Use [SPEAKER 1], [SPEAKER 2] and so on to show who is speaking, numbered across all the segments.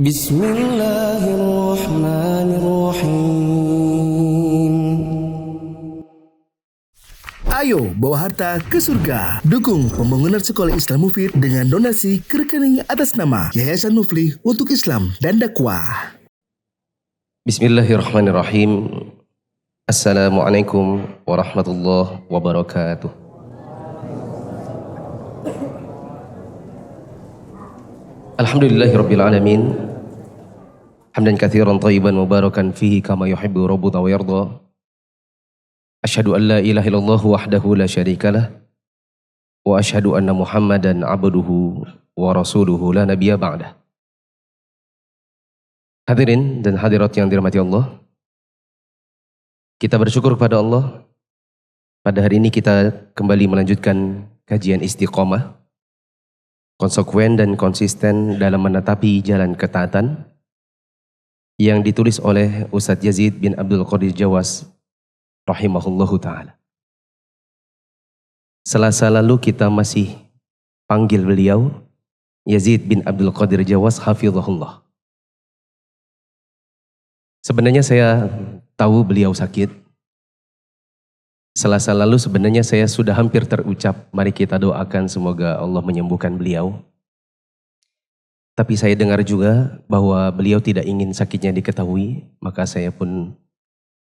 [SPEAKER 1] Bismillahirrahmanirrahim.
[SPEAKER 2] Ayo bawa harta ke surga. Dukung pembangunan sekolah Islam Mufid dengan donasi ke rekening atas nama Yayasan Muflih untuk Islam dan Dakwah.
[SPEAKER 3] Bismillahirrahmanirrahim. Assalamualaikum warahmatullahi wabarakatuh. Alhamdulillahirabbil alamin. Hamdan katsiran thayyiban mubarakan fihi kama yuhibbu rabbuna wa yarda. Asyhadu an la ilaha illallah wahdahu la syarikalah wa asyhadu anna Muhammadan abduhu wa rasuluhu la nabiyya ba'dah. Hadirin dan hadirat yang dirahmati Allah, kita bersyukur kepada Allah. Pada hari ini kita kembali melanjutkan kajian istiqomah, konsekuen dan konsisten dalam menetapi jalan ketaatan, yang ditulis oleh Ustadz Yazid bin Abdul Qadir Jawas rahimahullahu ta'ala. Selasa lalu kita masih panggil beliau Yazid bin Abdul Qadir Jawas hafizahullah. Sebenarnya saya tahu beliau sakit. Selasa lalu sebenarnya saya sudah hampir terucap, mari kita doakan semoga Allah menyembuhkan beliau. Tapi saya dengar juga bahwa beliau tidak ingin sakitnya diketahui, maka saya pun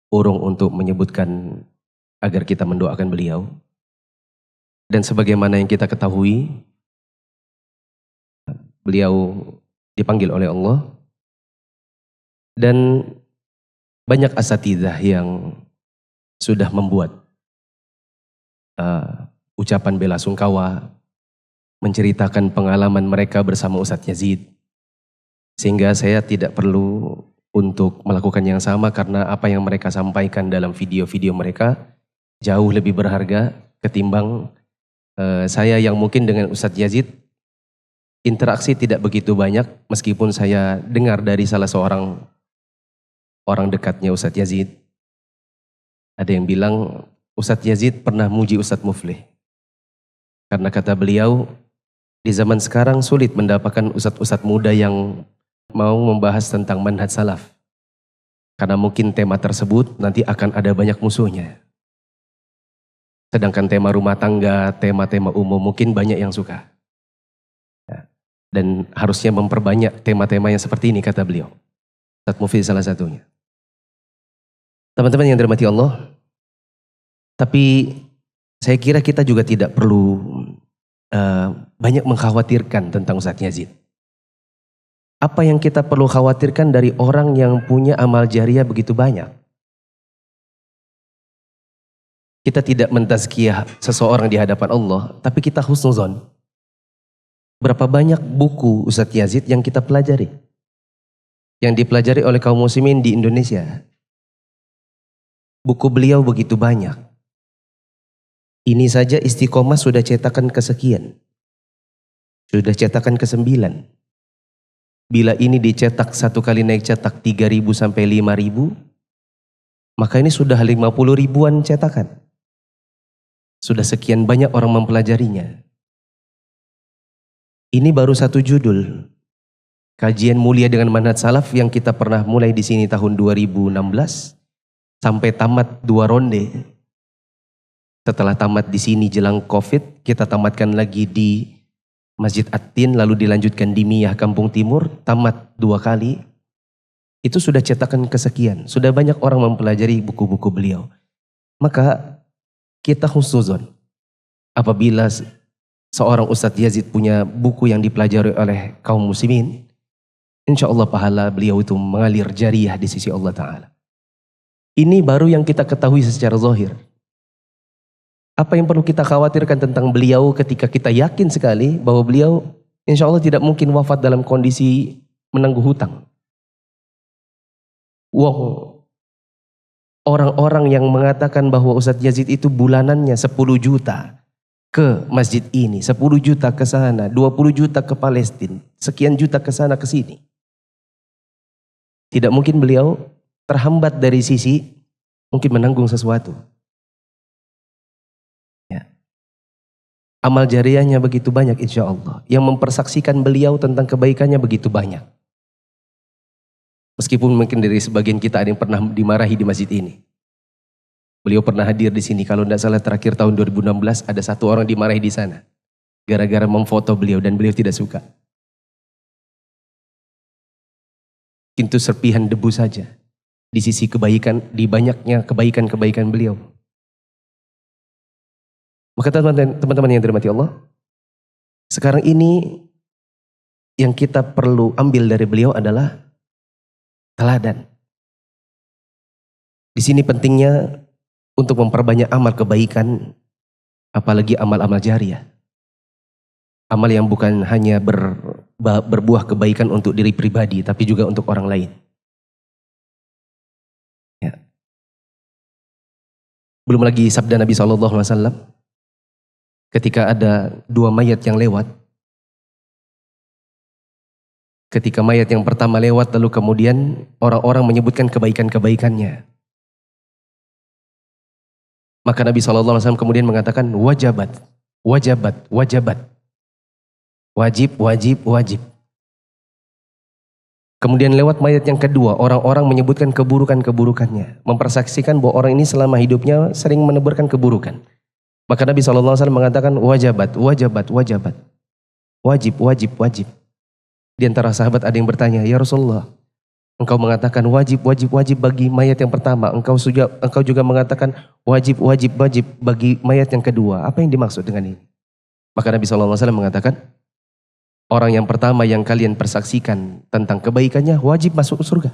[SPEAKER 3] urung untuk menyebutkan agar kita mendoakan beliau. Dan sebagaimana yang kita ketahui, beliau dipanggil oleh Allah. Dan banyak asatidzah yang sudah membuat ucapan bela sungkawa, menceritakan pengalaman mereka bersama Ustadz Yazid. Sehingga saya tidak perlu untuk melakukan yang sama karena apa yang mereka sampaikan dalam video-video mereka jauh lebih berharga ketimbang saya yang mungkin dengan Ustadz Yazid interaksi tidak begitu banyak, meskipun saya dengar dari salah seorang orang dekatnya Ustadz Yazid. Ada yang bilang Ustadz Yazid pernah muji Ustadz Muflih. Karena kata beliau, di zaman sekarang sulit mendapatkan ustadz-ustadz muda yang mau membahas tentang manhaj salaf. Karena mungkin tema tersebut nanti akan ada banyak musuhnya. Sedangkan tema rumah tangga, tema-tema umum mungkin banyak yang suka. Dan harusnya memperbanyak tema-tema yang seperti ini kata beliau. Ustadz Muflih salah satunya. Teman-teman yang dirahmati Allah, tapi saya kira kita juga tidak perlu banyak mengkhawatirkan tentang Ustadz Yazid. Apa yang kita perlu khawatirkan dari orang yang punya amal jariah begitu banyak? Kita tidak mentazkiyah seseorang di hadapan Allah, tapi kita husnuzon. Berapa banyak buku Ustadz Yazid yang kita pelajari? Yang dipelajari oleh kaum muslimin di Indonesia. Buku beliau begitu banyak. Ini saja istiqomah sudah cetakan kesekian. Sudah cetakan ke-9. Bila ini dicetak satu kali naik cetak 3.000 sampai 5.000, maka ini sudah 50 ribuan cetakan. Sudah sekian banyak orang mempelajarinya. Ini baru satu judul. Kajian mulia dengan manhaj salaf yang kita pernah mulai di sini tahun 2016 sampai tamat 2 ronde. Setelah tamat di sini jelang Covid, kita tamatkan lagi di Masjid At-Tin, lalu dilanjutkan di Miyah Kampung Timur, tamat 2 kali. Itu sudah cetakan kesekian, sudah banyak orang mempelajari buku-buku beliau. Maka kita husnuzon apabila seorang Ustadz Yazid punya buku yang dipelajari oleh kaum muslimin, insya Allah pahala beliau itu mengalir jariah di sisi Allah Ta'ala. Ini baru yang kita ketahui secara zahir. Apa yang perlu kita khawatirkan tentang beliau ketika kita yakin sekali bahwa beliau insya Allah tidak mungkin wafat dalam kondisi menangguh hutang. Wow. Orang-orang yang mengatakan bahwa Ustadz Yazid itu bulanannya 10 juta ke masjid ini, 10 juta ke sana, 20 juta ke Palestina, sekian juta ke sana ke sini. Tidak mungkin beliau terhambat dari sisi mungkin menanggung sesuatu. Amal jariahnya begitu banyak insya Allah. Yang mempersaksikan beliau tentang kebaikannya begitu banyak. Meskipun mungkin dari sebagian kita ada yang pernah dimarahi di masjid ini. Beliau pernah hadir di sini. Kalau tidak salah terakhir tahun 2016 ada satu orang dimarahi di sana. Gara-gara memfoto beliau dan beliau tidak suka. Itu serpihan debu saja. Di sisi kebaikan, di banyaknya kebaikan-kebaikan beliau. Maka teman-teman yang dirahmati Allah. Sekarang ini yang kita perlu ambil dari beliau adalah teladan. Di sini pentingnya untuk memperbanyak amal kebaikan, apalagi amal-amal jariah. Amal yang bukan hanya berbuah kebaikan untuk diri pribadi, tapi juga untuk orang lain. Ya. Belum lagi sabda Nabi SAW, ketika ada dua mayat yang lewat, ketika mayat yang pertama lewat, lalu kemudian orang-orang menyebutkan kebaikan-kebaikannya. Maka Nabi SAW kemudian mengatakan, wajabat, wajabat, wajabat. Wajib, wajib, wajib. Kemudian lewat mayat yang kedua, orang-orang menyebutkan keburukan-keburukannya. Mempersaksikan bahwa orang ini selama hidupnya sering menebarkan keburukan. Maka Nabi SAW mengatakan, wajabat, wajabat, wajabat. Wajib, wajib, wajib. Di antara sahabat ada yang bertanya, ya Rasulullah, engkau mengatakan wajib, wajib, wajib bagi mayat yang pertama. Engkau juga mengatakan wajib, wajib, wajib bagi mayat yang kedua. Apa yang dimaksud dengan ini? Maka Nabi SAW mengatakan, orang yang pertama yang kalian persaksikan tentang kebaikannya wajib masuk surga.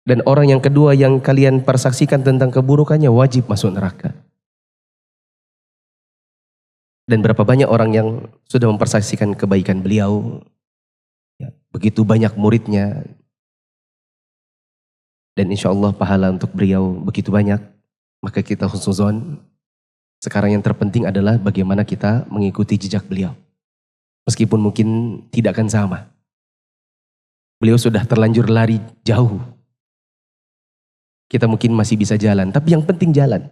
[SPEAKER 3] Dan orang yang kedua yang kalian persaksikan tentang keburukannya wajib masuk neraka. Dan berapa banyak orang yang sudah mempersaksikan kebaikan beliau. Ya, begitu banyak muridnya. Dan insya Allah pahala untuk beliau begitu banyak. Maka kita husnuzon. Sekarang yang terpenting adalah bagaimana kita mengikuti jejak beliau. Meskipun mungkin tidak akan sama. Beliau sudah terlanjur lari jauh. Kita mungkin masih bisa jalan. Tapi yang penting jalan.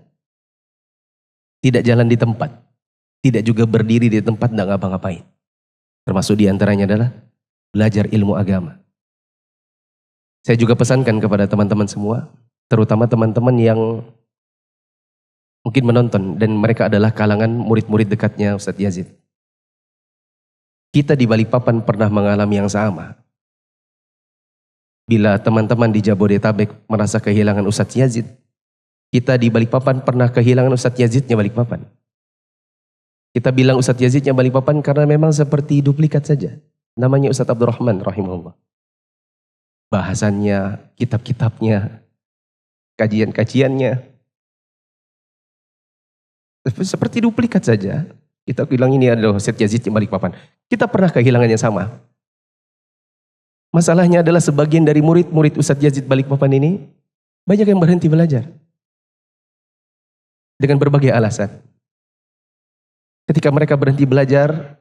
[SPEAKER 3] Tidak jalan di tempat. Tidak juga berdiri di tempat tidak ngapa-ngapain. Termasuk diantaranya adalah belajar ilmu agama. Saya juga pesankan kepada teman-teman semua, terutama teman-teman yang mungkin menonton dan mereka adalah kalangan murid-murid dekatnya Ustadz Yazid. Kita di Balikpapan pernah mengalami yang sama. Bila teman-teman di Jabodetabek merasa kehilangan Ustadz Yazid, kita di Balikpapan pernah kehilangan Ustadz Yazidnya Balikpapan. Kita bilang Ustadz Yazidnya Balikpapan karena memang seperti duplikat saja. Namanya Ustadz Abdurrahman rahimahullah. Bahasannya, kitab-kitabnya, kajian-kajiannya. Seperti duplikat saja. Kita bilang ini adalah Ustadz Yazidnya Balikpapan. Kita pernah kehilangan yang sama. Masalahnya adalah sebagian dari murid-murid Ustadz Yazid Balikpapan ini banyak yang berhenti belajar. Dengan berbagai alasan. Ketika mereka berhenti belajar,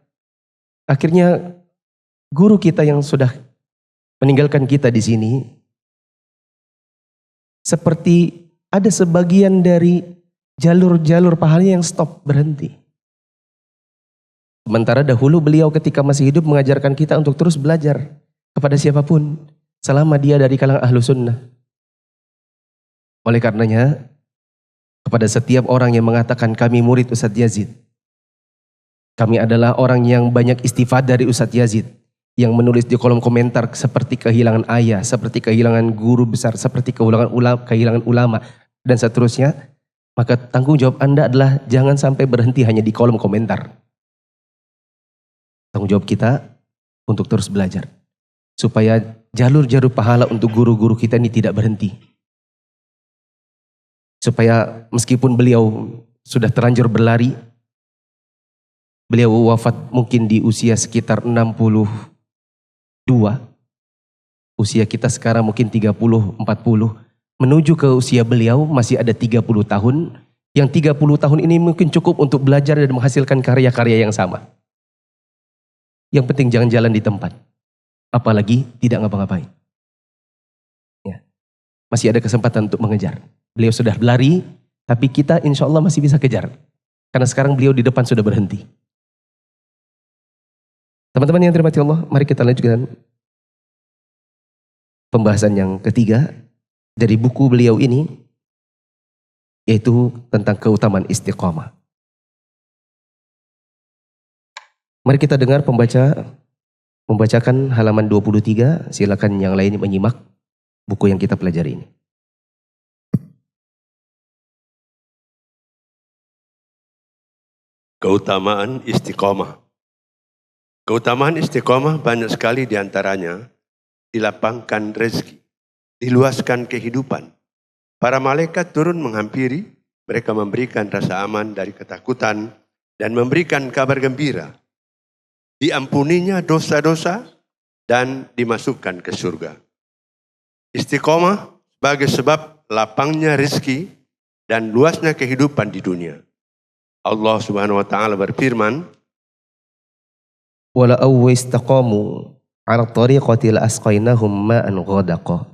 [SPEAKER 3] akhirnya guru kita yang sudah meninggalkan kita di sini, seperti ada sebagian dari jalur-jalur pahalanya yang stop, berhenti. Sementara dahulu beliau ketika masih hidup mengajarkan kita untuk terus belajar kepada siapapun, selama dia dari kalangan ahlu sunnah. Oleh karenanya, kepada setiap orang yang mengatakan kami murid Ustadz Yazid, kami adalah orang yang banyak istifad dari Ustadz Yazid. Yang menulis di kolom komentar seperti kehilangan ayah, seperti kehilangan guru besar, seperti kehilangan ulama, dan seterusnya. Maka tanggung jawab Anda adalah jangan sampai berhenti hanya di kolom komentar. Tanggung jawab kita untuk terus belajar. Supaya jalur-jalur pahala untuk guru-guru kita ini tidak berhenti. Supaya meskipun beliau sudah terlanjur berlari, beliau wafat mungkin di usia sekitar 62. Usia kita sekarang mungkin 30, 40. Menuju ke usia beliau masih ada 30 tahun. Yang 30 tahun ini mungkin cukup untuk belajar dan menghasilkan karya-karya yang sama. Yang penting jangan jalan di tempat. Apalagi tidak ngapa-ngapain. Ya. Masih ada kesempatan untuk mengejar. Beliau sudah berlari, tapi kita insya Allah masih bisa kejar. Karena sekarang beliau di depan sudah berhenti. Teman-teman yang dirahmati Allah, mari kita lanjutkan pembahasan yang ketiga dari buku beliau ini, yaitu tentang keutamaan istiqamah. Mari kita dengar membacakan halaman 23, silakan yang lain menyimak buku yang kita pelajari ini.
[SPEAKER 4] Keutamaan istiqamah. Keutamaan istiqamah banyak sekali diantaranya dilapangkan rezeki, diluaskan kehidupan. Para malaikat turun menghampiri, mereka memberikan rasa aman dari ketakutan dan memberikan kabar gembira. Diampuninya dosa-dosa dan dimasukkan ke surga. Istiqamah sebagai sebab lapangnya rezeki dan luasnya kehidupan di dunia. Allah Subhanahu wa taala berfirman,
[SPEAKER 3] Wala awwa istaqamu 'ala tariqati la asqainahum ma'an ghadaqa.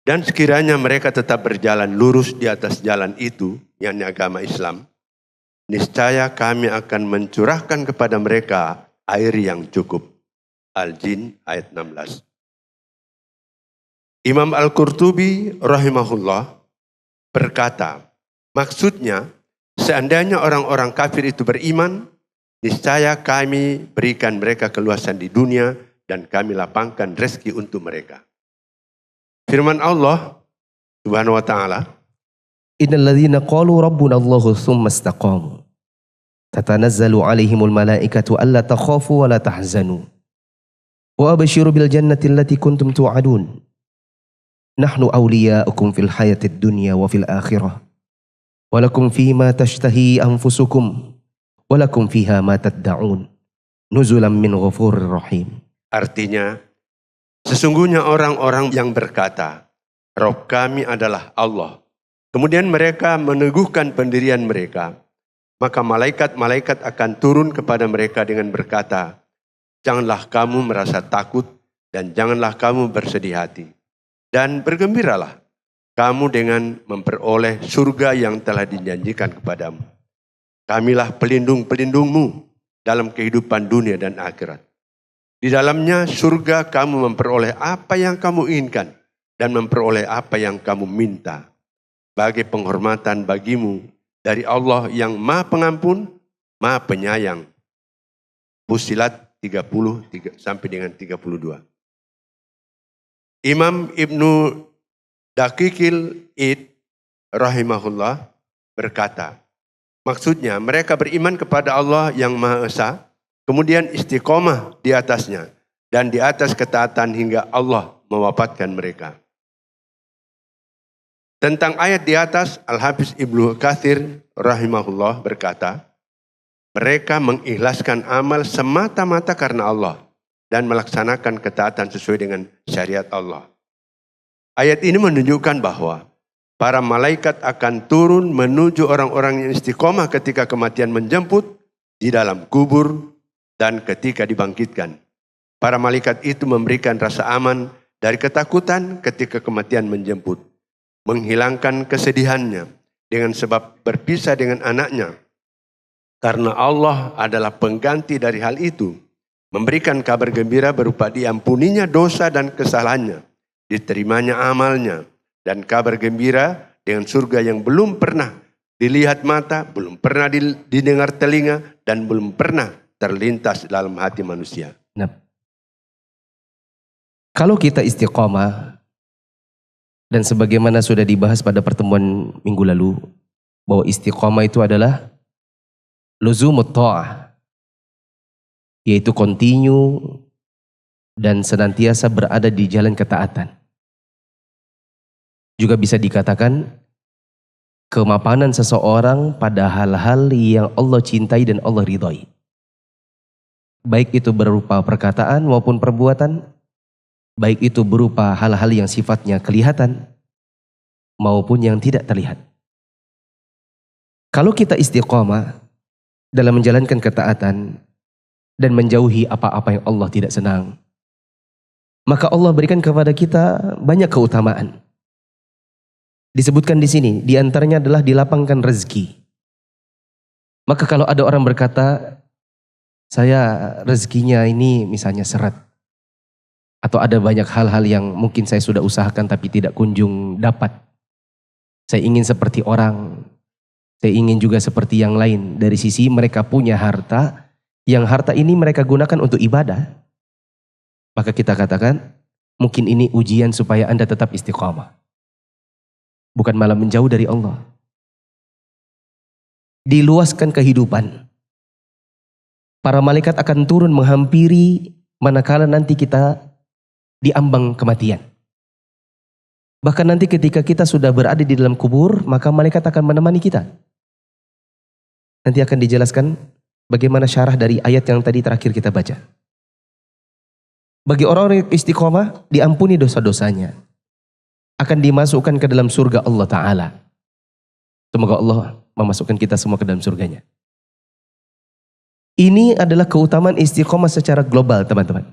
[SPEAKER 4] dan sekiranya mereka tetap berjalan lurus di atas jalan itu, yakni agama Islam, niscaya kami akan mencurahkan kepada mereka air yang cukup. Al-Jin ayat 16. Imam Al-Qurtubi rahimahullah berkata, maksudnya seandainya orang-orang kafir itu beriman, niscaya kami berikan mereka keluasan di dunia dan kami lapangkan rezeki untuk mereka. Firman Allah Subhanahu wa taala,
[SPEAKER 3] Innal ladzina qalu rabbuna Allahu tsumma istaqamu tatanazzalu 'alaihimul malaikatu alla takhafu wa la tahzanu wa abshiru bil jannati allati kuntum tu'adun. Nahnu awliya'ukum fil hayatid dunya wa fil akhirah. Wa lakum fima tashtahi anfusukum wa lakum fiha ma tad'un. Nuzulan min ghafurir rahim.
[SPEAKER 4] artinya sesungguhnya orang-orang yang berkata, Rabb kami adalah Allah. Kemudian mereka meneguhkan pendirian mereka. Maka malaikat-malaikat akan turun kepada mereka dengan berkata, janganlah kamu merasa takut dan janganlah kamu bersedih hati. Dan bergembiralah kamu dengan memperoleh surga yang telah dijanjikan kepadamu. Kamilah pelindung-pelindungmu dalam kehidupan dunia dan akhirat. Di dalamnya surga kamu memperoleh apa yang kamu inginkan dan memperoleh apa yang kamu minta. Sebagai penghormatan bagimu dari Allah yang Maha Pengampun, Maha Penyayang. Fussilat 30 sampai dengan 32. Imam Ibnu Daqiqil Id rahimahullah berkata, maksudnya mereka beriman kepada Allah yang Maha Esa, kemudian istiqomah di atasnya dan di atas ketaatan hingga Allah mewafatkan mereka. Tentang ayat di atas, Al-Hafiz Ibnu Katsir rahimahullah berkata, mereka mengikhlaskan amal semata-mata karena Allah dan melaksanakan ketaatan sesuai dengan syariat Allah. Ayat ini menunjukkan bahwa para malaikat akan turun menuju orang-orang yang istiqomah ketika kematian menjemput di dalam kubur dan ketika dibangkitkan. Para malaikat itu memberikan rasa aman dari ketakutan ketika kematian menjemput. Menghilangkan kesedihannya dengan sebab berpisah dengan anaknya. Karena Allah adalah pengganti dari hal itu. Memberikan kabar gembira berupa diampuninya dosa dan kesalahannya. Diterimanya amalnya. Dan kabar gembira dengan surga yang belum pernah dilihat mata, belum pernah didengar telinga, dan belum pernah terlintas dalam hati manusia.
[SPEAKER 3] Nah, kalau kita istiqomah, dan sebagaimana sudah dibahas pada pertemuan minggu lalu, bahwa istiqomah itu adalah luzumut ta'ah, yaitu continue dan senantiasa berada di jalan ketaatan. Juga bisa dikatakan kemapanan seseorang pada hal-hal yang Allah cintai dan Allah ridhai. Baik itu berupa perkataan maupun perbuatan, baik itu berupa hal-hal yang sifatnya kelihatan maupun yang tidak terlihat. Kalau kita istiqomah dalam menjalankan ketaatan dan menjauhi apa-apa yang Allah tidak senang, maka Allah berikan kepada kita banyak keutamaan. Disebutkan di sini, di antaranya adalah dilapangkan rezeki. Maka kalau ada orang berkata, saya rezekinya ini misalnya seret, Atau ada banyak hal-hal yang mungkin saya sudah usahakan tapi tidak kunjung dapat. Saya ingin seperti orang, saya ingin juga seperti yang lain. Dari sisi mereka punya harta, yang harta ini mereka gunakan untuk ibadah. Maka kita katakan, mungkin ini ujian supaya Anda tetap istiqamah. Bukan malah menjauh dari Allah. Diluaskan kehidupan. Para malaikat akan turun menghampiri manakala nanti kita diambang kematian. Bahkan nanti ketika kita sudah berada di dalam kubur, maka malaikat akan menemani kita. Nanti akan dijelaskan bagaimana syarah dari ayat yang tadi terakhir kita baca. Bagi orang-orang yang istiqomah, diampuni dosa-dosanya. Akan dimasukkan ke dalam surga Allah Ta'ala. Semoga Allah memasukkan kita semua ke dalam surganya. Ini adalah keutamaan istiqomah secara global, teman-teman.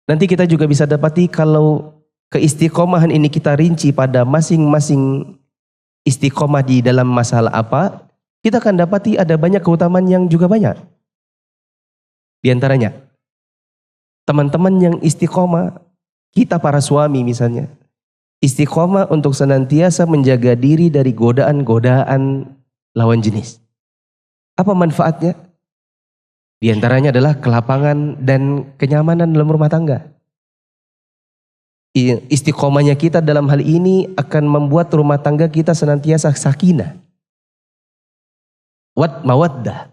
[SPEAKER 3] Nanti kita juga bisa dapati kalau keistiqomahan ini kita rinci pada masing-masing istiqomah di dalam masalah apa, kita akan dapati ada banyak keutamaan yang juga banyak. Di antaranya, teman-teman yang istiqomah, kita para suami misalnya, istiqomah untuk senantiasa menjaga diri dari godaan-godaan lawan jenis. Apa manfaatnya? Di antaranya adalah kelapangan dan kenyamanan dalam rumah tangga. Istiqomahnya kita dalam hal ini akan membuat rumah tangga kita senantiasa sakinah. Mawaddah.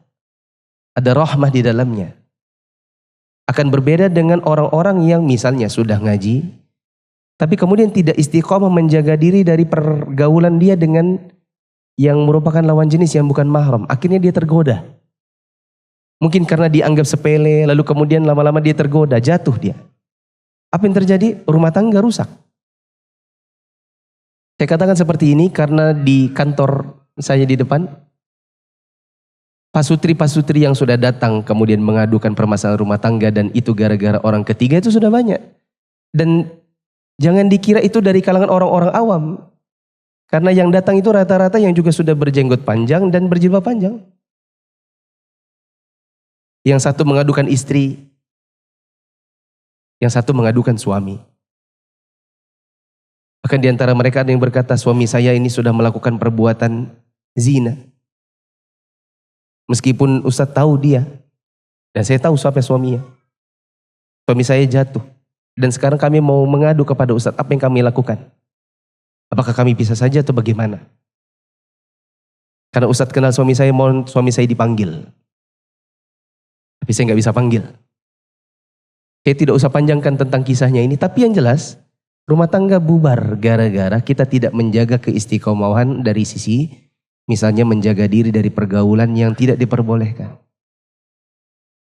[SPEAKER 3] Ada rahmah di dalamnya. Akan berbeda dengan orang-orang yang misalnya sudah ngaji, tapi kemudian tidak istiqomah menjaga diri dari pergaulan dia dengan yang merupakan lawan jenis yang bukan mahram. Akhirnya dia tergoda. Mungkin karena dianggap sepele, lalu kemudian lama-lama dia tergoda, jatuh dia. Apa yang terjadi? Rumah tangga rusak. Saya katakan seperti ini karena di kantor saya di depan, pasutri-pasutri yang sudah datang kemudian mengadukan permasalahan rumah tangga dan itu gara-gara orang ketiga itu sudah banyak. Dan jangan dikira itu dari kalangan orang-orang awam. Karena yang datang itu rata-rata yang juga sudah berjenggot panjang dan berjilbab panjang. Yang satu mengadukan istri, yang satu mengadukan suami. Bahkan di antara mereka ada yang berkata, suami saya ini sudah melakukan perbuatan zina. Meskipun Ustadz tahu dia, dan saya tahu siapa suaminya. Suami saya jatuh, dan sekarang kami mau mengadu kepada Ustadz, apa yang kami lakukan? Apakah kami bisa saja atau bagaimana? Karena Ustadz kenal suami saya, mohon suami saya dipanggil. Tapi saya nggak bisa panggil. Saya tidak usah panjangkan tentang kisahnya ini, tapi yang jelas rumah tangga bubar gara-gara kita tidak menjaga keistiqomahan dari sisi misalnya menjaga diri dari pergaulan yang tidak diperbolehkan.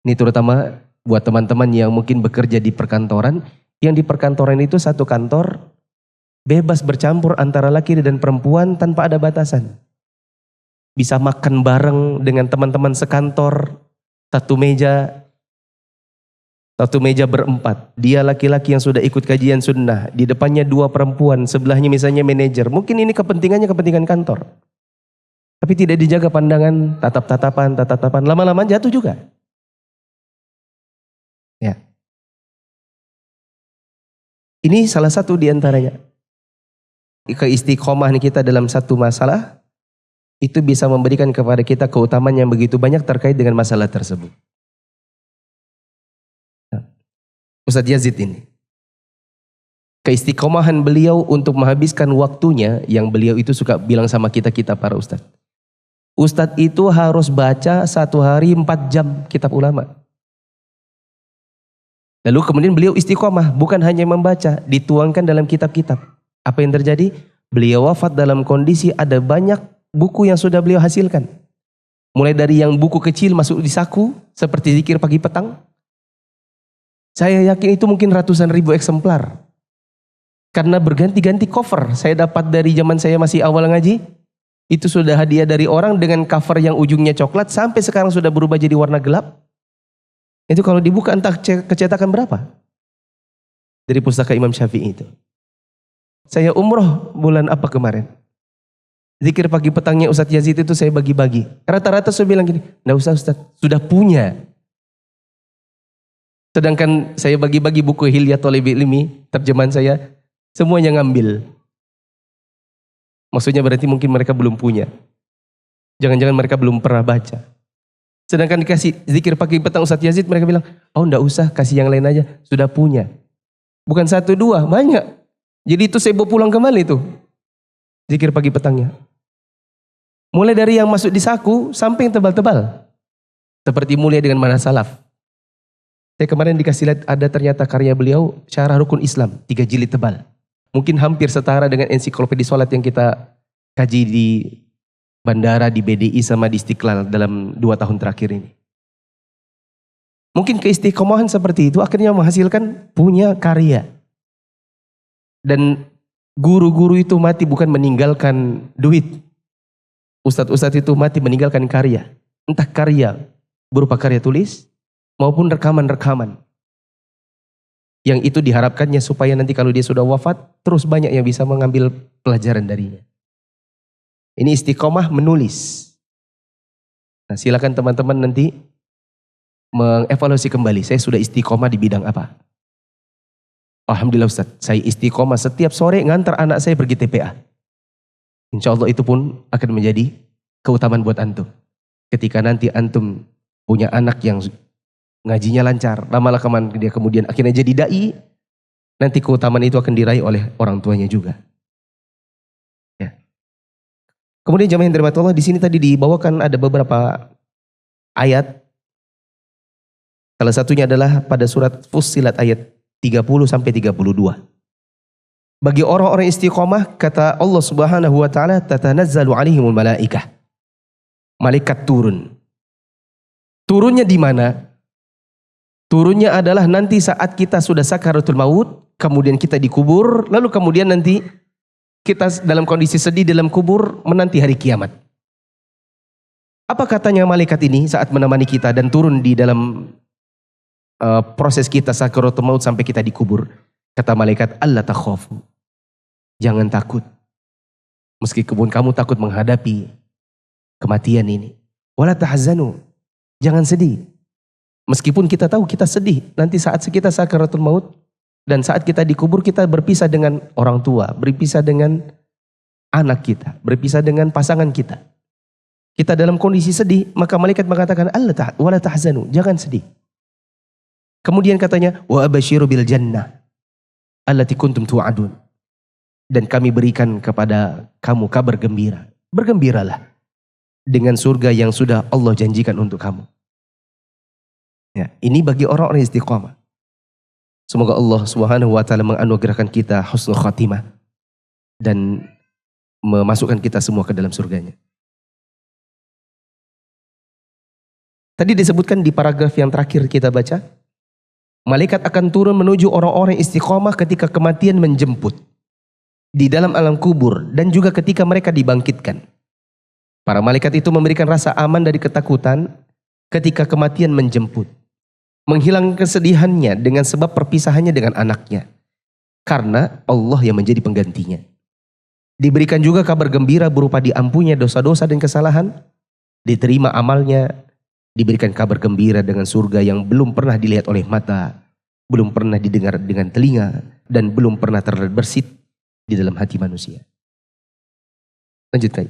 [SPEAKER 3] Ini terutama buat teman-teman yang mungkin bekerja di perkantoran, yang di perkantoran itu satu kantor bebas bercampur antara laki dan perempuan tanpa ada batasan. Bisa makan bareng dengan teman-teman sekantor, satu meja berempat. Dia laki-laki yang sudah ikut kajian sunnah. Di depannya dua perempuan. Sebelahnya misalnya manajer. Mungkin ini kepentingannya kepentingan kantor. Tapi tidak dijaga pandangan, tatap-tatapan. Lama-lama jatuh juga. Ya. Ini salah satu di antaranya. Keistiqomahan kita dalam satu masalah itu bisa memberikan kepada kita keutamaan yang begitu banyak terkait dengan masalah tersebut. Ustadz Yazid ini, keistiqomahan beliau untuk menghabiskan waktunya, yang beliau itu suka bilang sama kita para ustadz. Ustadz itu harus baca satu hari 4 jam kitab ulama. Lalu kemudian beliau istiqomah, bukan hanya membaca, dituangkan dalam kitab-kitab. Apa yang terjadi? Beliau wafat dalam kondisi ada banyak buku yang sudah beliau hasilkan. Mulai dari yang buku kecil masuk di saku, seperti zikir pagi petang. Saya yakin itu mungkin ratusan ribu eksemplar. Karena berganti-ganti cover. Saya dapat dari zaman saya masih awal ngaji. Itu sudah hadiah dari orang dengan cover yang ujungnya coklat. Sampai sekarang sudah berubah jadi warna gelap. Itu kalau dibuka entah kecetakan berapa. Dari pustaka Imam Syafi'i itu. Saya umroh bulan apa kemarin? Zikir pagi petangnya Ustadz Yazid itu saya bagi-bagi. Rata-rata saya bilang gini, nggak usah Ustadz, sudah punya. Sedangkan saya bagi-bagi buku Hilyat Thalibil Ilmi, terjemahan saya, semuanya ngambil. Maksudnya berarti mungkin mereka belum punya. Jangan-jangan mereka belum pernah baca. Sedangkan dikasih zikir pagi petang Ustadz Yazid, mereka bilang, oh enggak usah, kasih yang lain aja, sudah punya. Bukan 1, 2, banyak. Jadi itu saya bawa pulang kembali tuh. Zikir pagi petangnya. Mulai dari yang masuk di saku, sampai yang tebal-tebal. Seperti mulai dengan manhaj salaf. Saya kemarin dikasih lihat ada ternyata karya beliau, Syarah Rukun Islam, 3 jilid tebal. Mungkin hampir setara dengan ensiklopedi sholat yang kita kaji di bandara, di BDI sama di Istiqlal dalam 2 tahun terakhir ini. Mungkin keistiqomahan seperti itu akhirnya menghasilkan punya karya. Dan guru-guru itu mati bukan meninggalkan duit. Ustadz-ustadz itu mati meninggalkan karya. Entah karya berupa karya tulis maupun rekaman-rekaman. Yang itu diharapkannya supaya nanti kalau dia sudah wafat, terus banyak yang bisa mengambil pelajaran darinya. Ini istiqomah menulis. Nah, silakan teman-teman nanti mengevaluasi kembali. Saya sudah istiqomah di bidang apa? Alhamdulillah Ustaz, saya istiqomah setiap sore ngantar anak saya pergi TPA. Insya Allah itu pun akan menjadi keutamaan buat antum. Ketika nanti antum punya anak yang ngajinya lancar, lama-lama dia kemudian akhirnya jadi dai, nanti keutamaan itu akan diraih oleh orang tuanya juga. Ya. Kemudian jamaah yang dirahmati Allah, di sini tadi dibawakan ada beberapa ayat. Salah satunya adalah pada surat Fussilat ayat 30 sampai 32. Bagi orang-orang istiqomah, kata Allah Subhanahu wa taala, tatanazzalu alaihimul malaikah. Malaikat turun. Turunnya di mana? Turunnya adalah nanti saat kita sudah sakaratul maut, kemudian kita dikubur, lalu kemudian nanti kita dalam kondisi sedih dalam kubur menanti hari kiamat. Apa katanya malaikat ini saat menemani kita dan turun di dalam proses kita sakaratul maut sampai kita dikubur? Kata malaikat, Allah takhafu. Jangan takut. Meskipun kamu takut menghadapi kematian ini. Wala tahzanu. Jangan sedih. Meskipun kita tahu kita sedih, nanti saat kita sakaratul maut dan saat kita dikubur kita berpisah dengan orang tua, berpisah dengan anak kita, berpisah dengan pasangan kita. Kita dalam kondisi sedih, maka malaikat mengatakan Allah wala tahzanu, jangan sedih. Kemudian katanya wa abasyiru bil jannah allati kuntum tu'adun. Dan kami berikan kepada kamu kabar gembira. Bergembiralah dengan surga yang sudah Allah janjikan untuk kamu. Ya, ini bagi orang-orang istiqamah. Semoga Allah Subhanahu wa taala menganugerahkan kita husnul khatimah dan memasukkan kita semua ke dalam surganya. Tadi disebutkan di paragraf yang terakhir kita baca, malaikat akan turun menuju orang-orang istiqamah ketika kematian menjemput di dalam alam kubur dan juga ketika mereka dibangkitkan. Para malaikat itu memberikan rasa aman dari ketakutan ketika kematian menjemput. Menghilangkan kesedihannya dengan sebab perpisahannya dengan anaknya. Karena Allah yang menjadi penggantinya. Diberikan juga kabar gembira berupa diampunnya dosa-dosa dan kesalahan. Diterima amalnya. Diberikan kabar gembira dengan surga yang belum pernah dilihat oleh mata. Belum pernah didengar dengan telinga. Dan belum pernah terbersit di dalam hati manusia. Lanjutkan.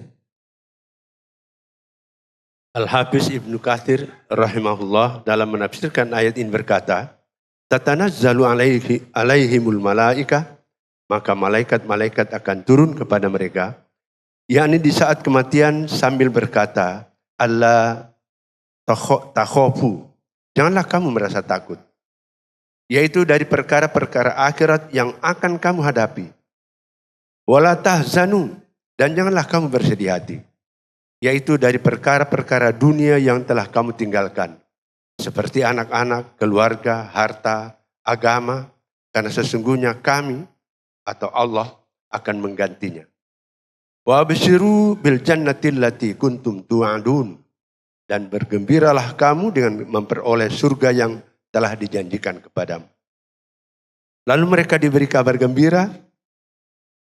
[SPEAKER 4] Al-Hafiz Ibnu Katsir rahimahullah dalam menafsirkan ayat ini berkata, tatanazzalu alaihimul malaikah, maka malaikat-malaikat akan turun kepada mereka, yakni di saat kematian sambil berkata, Allah takhafu, janganlah kamu merasa takut, yaitu dari perkara-perkara akhirat yang akan kamu hadapi. Wala tahzanu, dan janganlah kamu bersedih hati, yaitu dari perkara-perkara dunia yang telah kamu tinggalkan. Seperti anak-anak, keluarga, harta, agama. Karena sesungguhnya kami atau Allah akan menggantinya. Wa abshiru bil jannati allati kuntum tu'adun. Dan bergembiralah kamu dengan memperoleh surga yang telah dijanjikan kepadamu. Lalu mereka diberi kabar gembira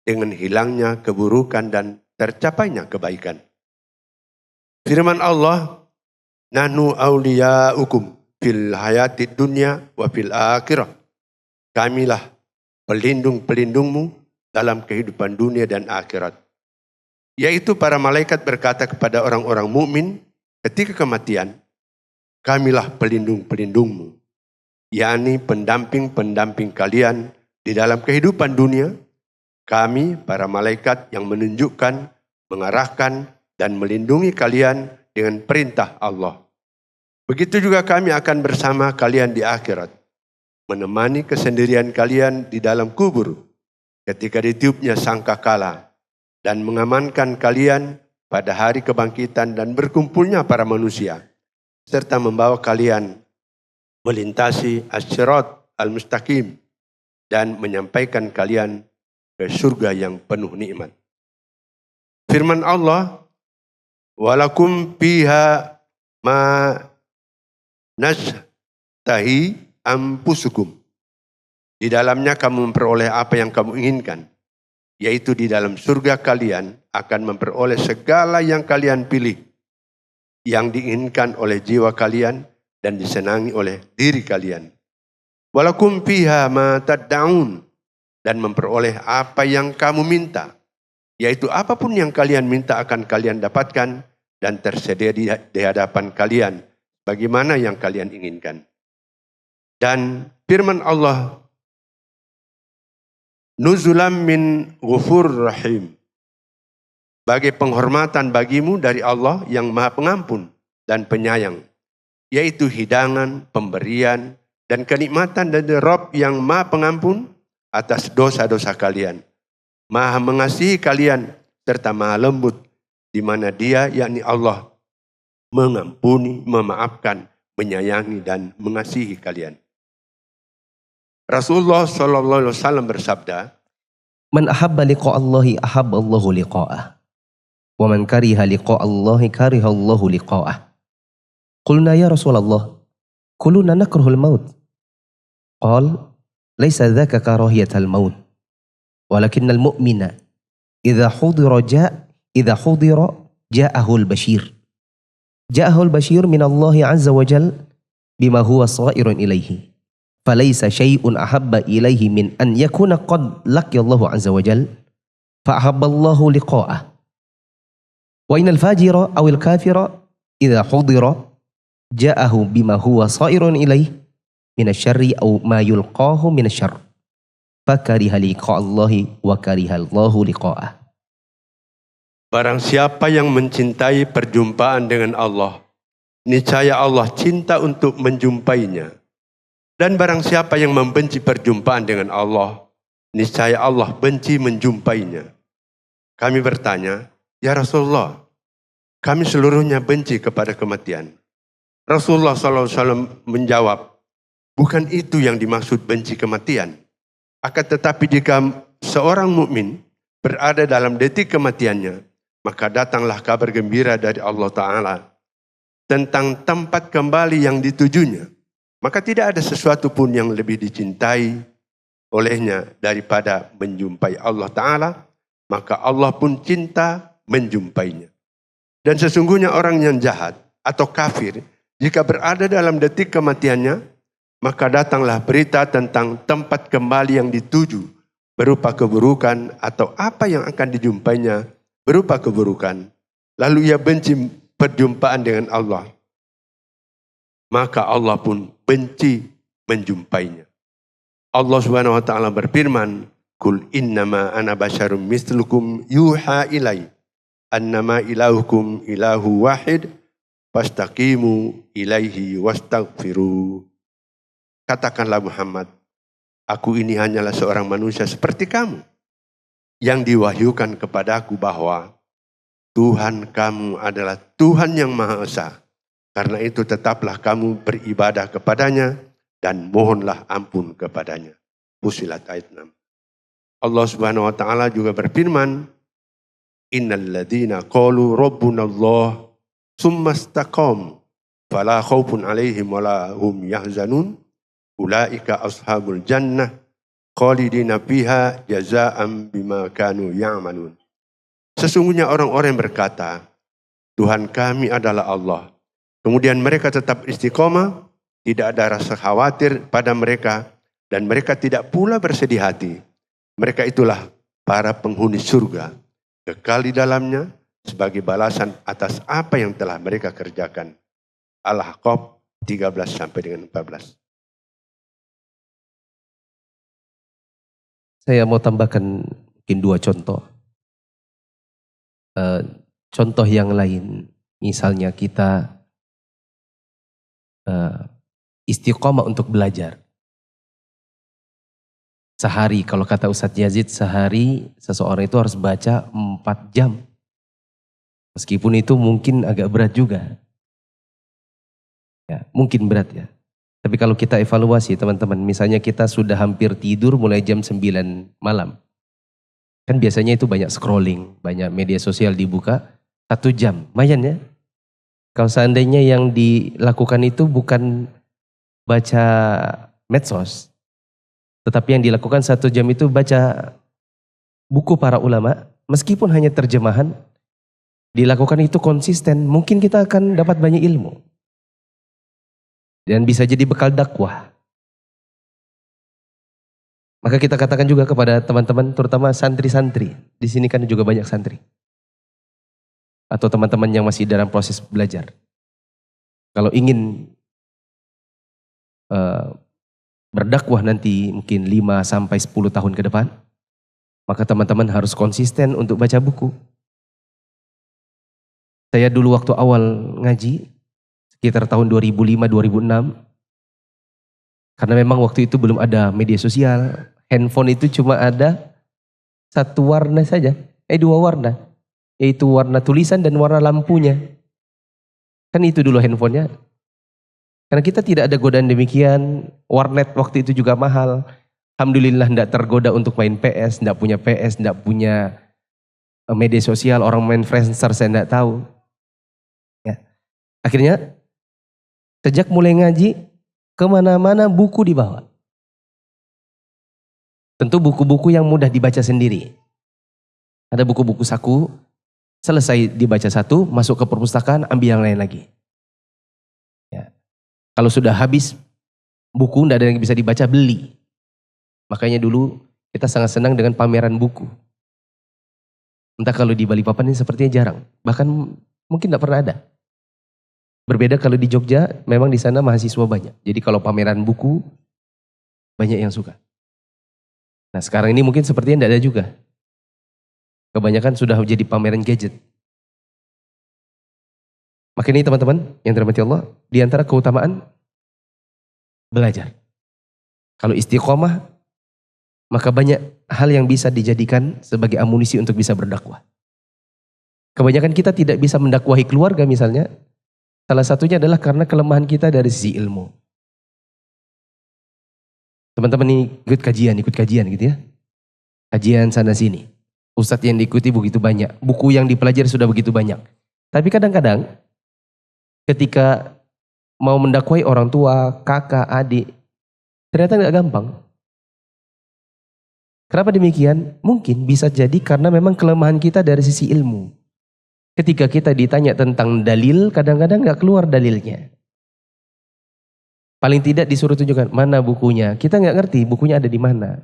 [SPEAKER 4] dengan hilangnya keburukan dan tercapainya kebaikan. Firman Allah, nahnu awliya'ukum fil hayati dunya wa fil akhirah. Kamilah pelindung-pelindungmu dalam kehidupan dunia dan akhirat. Yaitu para malaikat berkata kepada orang-orang mukmin ketika kematian, kamilah pelindung-pelindungmu, yakni pendamping-pendamping kalian di dalam kehidupan dunia. Kami para malaikat yang menunjukkan, mengarahkan dan melindungi kalian dengan perintah Allah. Begitu juga kami akan bersama kalian di akhirat, menemani kesendirian kalian di dalam kubur ketika ditiupnya sangkakala, dan mengamankan kalian pada hari kebangkitan dan berkumpulnya para manusia, serta membawa kalian melintasi as-sirat al-mustaqim dan menyampaikan kalian ke surga yang penuh nikmat. Firman Allah, walakum fiha ma nashtahi anfusukum. Di dalamnya kamu memperoleh apa yang kamu inginkan. Yaitu di dalam surga kalian akan memperoleh segala yang kalian pilih. Yang diinginkan oleh jiwa kalian dan disenangi oleh diri kalian. Walakum fiha ma tad'un. Dan memperoleh apa yang kamu minta. Yaitu apapun yang kalian minta akan kalian dapatkan dan tersedia di hadapan kalian. Bagaimana yang kalian inginkan. Dan firman Allah, nuzulam min ghafur rahim. Bagi penghormatan bagimu dari Allah yang maha pengampun dan penyayang. Yaitu hidangan, pemberian, dan kenikmatan dari Rabb yang maha pengampun atas dosa-dosa kalian. Maha mengasihi kalian serta maha lembut. Di mana dia, yakni Allah, mengampuni, memaafkan, menyayangi, dan mengasihi kalian. Rasulullah SAW bersabda,
[SPEAKER 3] Man ahabba liqa Allahi ahabba Allahu liqa'ah. Wa man kariha liqa Allahi kariha Allahu liqa'ah. Qulna ya Rasulullah, kuluna nakrahul maut. Qal, laysa dhaka karahiyatal maut. Walakinnal mu'mina idha hudira ja'ahul bashir. Ja'ahul bashir min Allahi azza wa jal bima huwa sa'irun ilaihi. فليس شيء أحب إليه من أن يكون قد لقي الله عز وجل فأحب الله لقاءه وإن الفاجر أو الكافر إذا حضر جاءه بما هو صائر إليه من الشر أو ما يلقاه من الشر فكره لقاء الله وكره الله لقاءه.
[SPEAKER 4] Barang siapa yang mencintai perjumpaan dengan Allah, niscaya Allah cinta untuk menjumpainya. Dan barang siapa yang membenci perjumpaan dengan Allah, niscaya Allah benci menjumpainya. Kami bertanya, ya Rasulullah, kami seluruhnya benci kepada kematian. Rasulullah SAW menjawab, bukan itu yang dimaksud benci kematian. Akan tetapi jika seorang mukmin berada dalam detik kematiannya, maka datanglah kabar gembira dari Allah Ta'ala tentang tempat kembali yang ditujunya. Maka tidak ada sesuatu pun yang lebih dicintai olehnya daripada menjumpai Allah Ta'ala. Maka Allah pun cinta menjumpainya. Dan sesungguhnya orang yang jahat atau kafir, jika berada dalam detik kematiannya, maka datanglah berita tentang tempat kembali yang dituju berupa keburukan atau apa yang akan dijumpainya berupa keburukan. Lalu ia benci perjumpaan dengan Allah. Maka Allah pun benci menjumpainya. Allah Subhanahu wa taala berfirman, "Qul innama ana basyarum mislukum yuha ilai annama ilahukum ilahu wahid fastaqimu ilaihi wastaghfiru." Katakanlah Muhammad, aku ini hanyalah seorang manusia seperti kamu yang diwahyukan kepadaku bahwa Tuhan kamu adalah Tuhan yang Maha Esa. Karena itu tetaplah kamu beribadah kepadanya dan mohonlah ampun kepadanya. Fussilat ayat 6. Allah Subhanahu wa taala juga berfirman, Innal ladzina qalu rabbunallah tsumma istaqamu fala khaufun 'alaihim wala hum yahzanun ulaika ashabul jannah khalidina fiha jazaa'an bima kanu ya'malun. Sesungguhnya orang-orang yang berkata, Tuhan kami adalah Allah. Kemudian mereka tetap istiqomah, tidak ada rasa khawatir pada mereka, dan mereka tidak pula bersedih hati. Mereka itulah para penghuni surga, kekal di dalamnya sebagai balasan atas apa yang telah mereka kerjakan. Al-Ahqaf 13 sampai dengan 14.
[SPEAKER 3] Saya mau tambahkan mungkin 2 contoh. Contoh yang lain, misalnya kita istiqomah untuk belajar. Sehari, kalau kata Ustadz Yazid, sehari seseorang itu harus baca 4 jam. Meskipun itu mungkin agak berat juga. Ya, mungkin berat ya. Tapi kalau kita evaluasi teman-teman, misalnya kita sudah hampir tidur mulai jam 9 malam. Kan biasanya itu banyak scrolling, banyak media sosial dibuka, 1 jam, lumayan ya. Kalau seandainya yang dilakukan itu bukan baca medsos, tetapi yang dilakukan 1 jam itu baca buku para ulama, meskipun hanya terjemahan, dilakukan itu konsisten, mungkin kita akan dapat banyak ilmu. Dan bisa jadi bekal dakwah. Maka kita katakan juga kepada teman-teman, terutama santri-santri. Di sini kan juga banyak santri. Atau teman-teman yang masih dalam proses belajar. Kalau ingin berdakwah nanti mungkin 5 sampai 10 tahun ke depan, maka teman-teman harus konsisten untuk baca buku. Saya dulu waktu awal ngaji, sekitar tahun 2005-2006, karena memang waktu itu belum ada media sosial, handphone itu cuma ada 1 warna saja, 2 warna, yaitu warna tulisan dan warna lampunya. Kan itu dulu handphonenya. Karena kita tidak ada godaan demikian, warnet waktu itu juga mahal. Alhamdulillah tidak tergoda untuk main PS, tidak punya PS, tidak punya media sosial, orang main Friendster saya tidak tahu. Ya. Akhirnya, sejak mulai ngaji, kemana-mana buku dibawa. Tentu buku-buku yang mudah dibaca sendiri. Ada buku-buku saku, selesai dibaca 1, masuk ke perpustakaan, ambil yang lain lagi. Ya. Kalau sudah habis buku, tidak ada yang bisa dibaca, beli. Makanya dulu kita sangat senang dengan pameran buku. Entah kalau di Balikpapan ini sepertinya jarang. Bahkan mungkin tidak pernah ada. Berbeda kalau di Jogja, memang di sana mahasiswa banyak. Jadi kalau pameran buku, banyak yang suka. Nah sekarang ini mungkin sepertinya tidak ada juga. Kebanyakan sudah menjadi pameran gadget. Maka ini teman-teman yang dirahmati Allah, di antara keutamaan belajar. Kalau istiqomah, maka banyak hal yang bisa dijadikan sebagai amunisi untuk bisa berdakwah. Kebanyakan kita tidak bisa mendakwahi keluarga misalnya, salah satunya adalah karena kelemahan kita dari sisi ilmu. Teman-teman ini ikut kajian gitu ya. Kajian sana sini. Ustadz yang diikuti begitu banyak, buku yang dipelajari sudah begitu banyak. Tapi kadang-kadang ketika mau mendakwai orang tua, kakak, adik, ternyata nggak gampang. Kenapa demikian? Mungkin bisa jadi karena memang kelemahan kita dari sisi ilmu. Ketika kita ditanya tentang dalil, kadang-kadang nggak keluar dalilnya. Paling tidak disuruh tunjukkan mana bukunya. Kita nggak ngerti bukunya ada di mana,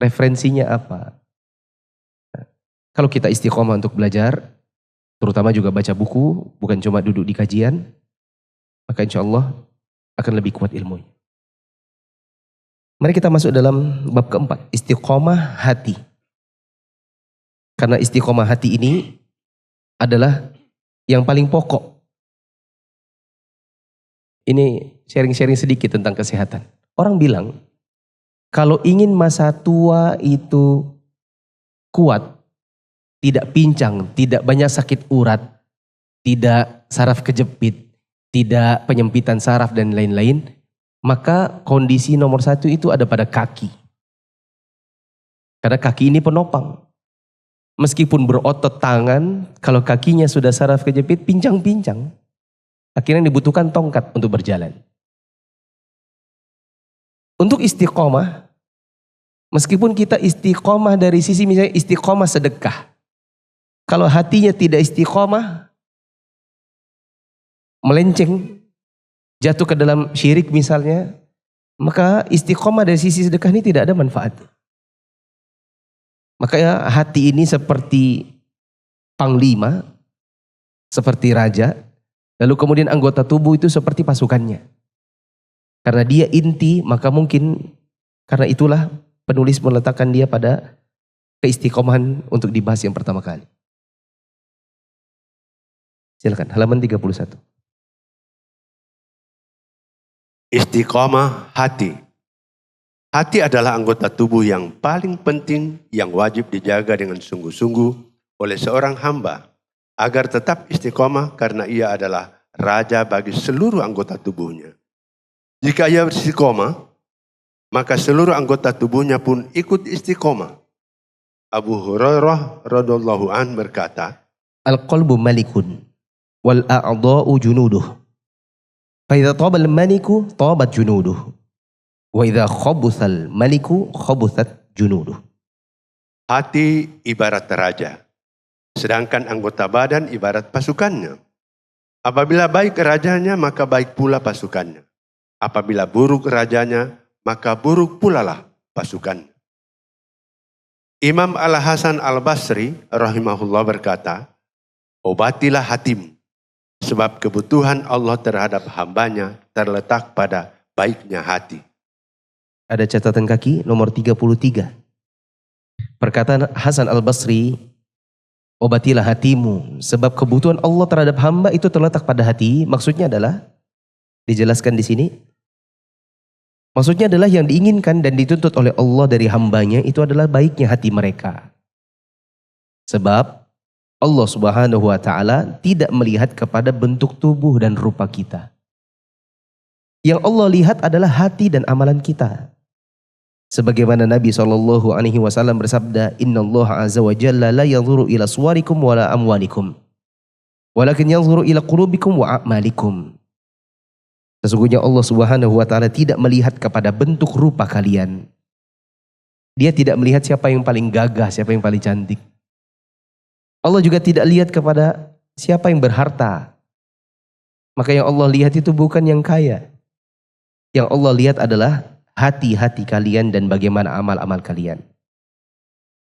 [SPEAKER 3] referensinya apa. Nah, kalau kita istiqomah untuk belajar, terutama juga baca buku, bukan cuma duduk di kajian, maka insya Allah akan lebih kuat ilmunya. Mari kita masuk dalam bab keempat, istiqomah hati. Karena istiqomah hati ini adalah yang paling pokok. Ini sharing-sharing sedikit tentang kesehatan. Orang bilang, kalau ingin masa tua itu kuat, tidak pincang, tidak banyak sakit urat, tidak saraf kejepit, tidak penyempitan saraf dan lain-lain, maka kondisi nomor 1 itu ada pada kaki. Karena kaki ini penopang. Meskipun berotot tangan, kalau kakinya sudah saraf kejepit, pincang-pincang. Akhirnya dibutuhkan tongkat untuk berjalan. Untuk istiqomah, meskipun kita istiqomah dari sisi misalnya istiqomah sedekah. Kalau hatinya tidak istiqomah, melenceng, jatuh ke dalam syirik misalnya, maka istiqomah dari sisi sedekah ini tidak ada manfaat. Makanya hati ini seperti panglima, seperti raja, lalu kemudian anggota tubuh itu seperti pasukannya. Karena dia inti, maka mungkin karena itulah penulis meletakkan dia pada keistiqomahan untuk dibahas yang pertama kali. Silakan, halaman 31.
[SPEAKER 4] Istiqomah hati. Hati adalah anggota tubuh yang paling penting yang wajib dijaga dengan sungguh-sungguh oleh seorang hamba agar tetap istiqomah karena ia adalah raja bagi seluruh anggota tubuhnya. Jika ia istiqomah, maka seluruh anggota tubuhnya pun ikut istiqomah. Abu Hurairah radhiyallahu an berkata,
[SPEAKER 3] Al-qalbu malikun wal a'dha'u junuduh. Fa idza taba al-maliku tabat junuduh. Wa idza khabuthal maliku khabuthat junuduh.
[SPEAKER 4] hati ibarat raja, sedangkan anggota badan ibarat pasukannya. Apabila baik rajanya, maka baik pula pasukannya. Apabila buruk rajanya, maka buruk pula lah pasukannya. Imam Al-Hasan Al-Basri rahimahullah berkata, obatilah hatimu, sebab kebutuhan Allah terhadap hambanya terletak pada baiknya hati.
[SPEAKER 3] Ada catatan kaki nomor 33. Perkataan Hasan Al-Basri, obatilah hatimu, sebab kebutuhan Allah terhadap hamba itu terletak pada hati. Maksudnya adalah, dijelaskan di sini, maksudnya adalah yang diinginkan dan dituntut oleh Allah dari hambanya itu adalah baiknya hati mereka. Sebab Allah Subhanahu wa Ta'ala tidak melihat kepada bentuk tubuh dan rupa kita. Yang Allah lihat adalah hati dan amalan kita. Sebagaimana Nabi SAW bersabda, Inna Allah azza wa jalla la yanzuru ila suwarikum wa la amwalikum, walakin yanzuru ila qulubikum wa a'malikum. Sesungguhnya Allah Subhanahu wa Ta'ala tidak melihat kepada bentuk rupa kalian. Dia tidak melihat siapa yang paling gagah, siapa yang paling cantik. Allah juga tidak lihat kepada siapa yang berharta. Maka yang Allah lihat itu bukan yang kaya. Yang Allah lihat adalah hati-hati kalian dan bagaimana amal-amal kalian.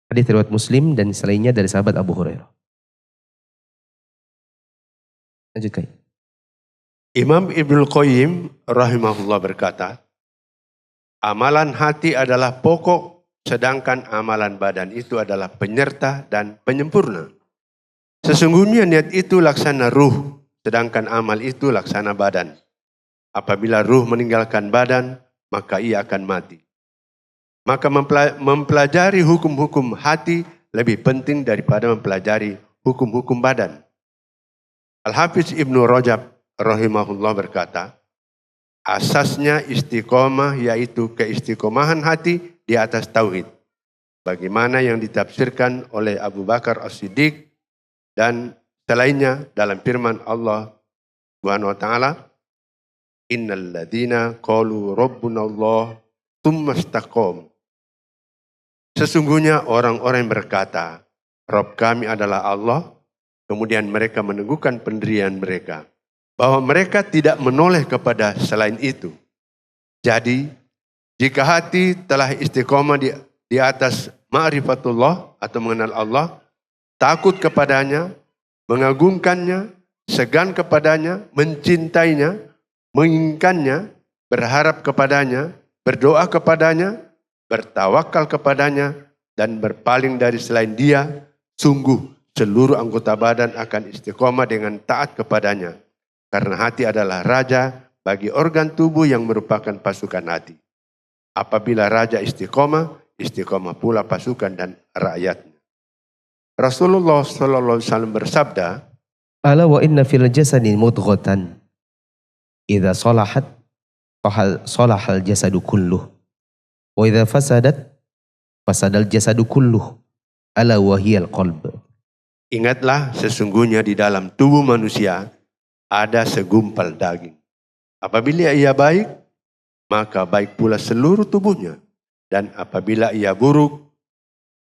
[SPEAKER 3] Hadits riwayat Muslim dan selainnya dari sahabat Abu Hurairah. Lanjutkan.
[SPEAKER 4] Imam Ibnul Qayyim rahimahullah berkata, amalan hati adalah pokok, sedangkan amalan badan itu adalah penyerta dan penyempurna. Sesungguhnya niat itu laksana ruh, sedangkan amal itu laksana badan. Apabila ruh meninggalkan badan, maka ia akan mati. Maka mempelajari hukum-hukum hati lebih penting daripada mempelajari hukum-hukum badan. Al-Hafiz Ibnu Rajab rahimahullah berkata, asasnya istiqomah yaitu keistiqomahan hati di atas tauhid. Bagaimana yang ditafsirkan oleh Abu Bakar As-Siddiq dan selainnya dalam firman Allah Subhanahu wa Ta'ala, Innal ladzina qalu rabbuna Allah tsumma istaqamu. Sesungguhnya orang-orang yang berkata, Rabb kami adalah Allah, kemudian mereka meneguhkan pendirian mereka, bahwa mereka tidak menoleh kepada selain itu. Jadi, jika hati telah istiqomah di atas ma'rifatullah atau mengenal Allah, takut kepadanya, mengagungkannya, segan kepadanya, mencintainya, menginginkannya, berharap kepadanya, berdoa kepadanya, bertawakal kepadanya, dan berpaling dari selain dia, sungguh seluruh anggota badan akan istiqomah dengan taat kepadanya. Karena hati adalah raja bagi organ tubuh yang merupakan pasukan hati. Apabila raja istiqomah, istiqomah pula pasukan dan rakyatnya. Rasulullah SAW bersabda,
[SPEAKER 3] Ala wa inna fil jasadi mudghatan. Idza salahat salahal jasadu kulluh. Wa idza fasadat fasadal jasadu kulluh. Ala wa hiyal qalb.
[SPEAKER 4] ingatlah sesungguhnya di dalam tubuh manusia ada segumpal daging. Apabila ia baik, maka baik pula seluruh tubuhnya. Dan apabila ia buruk,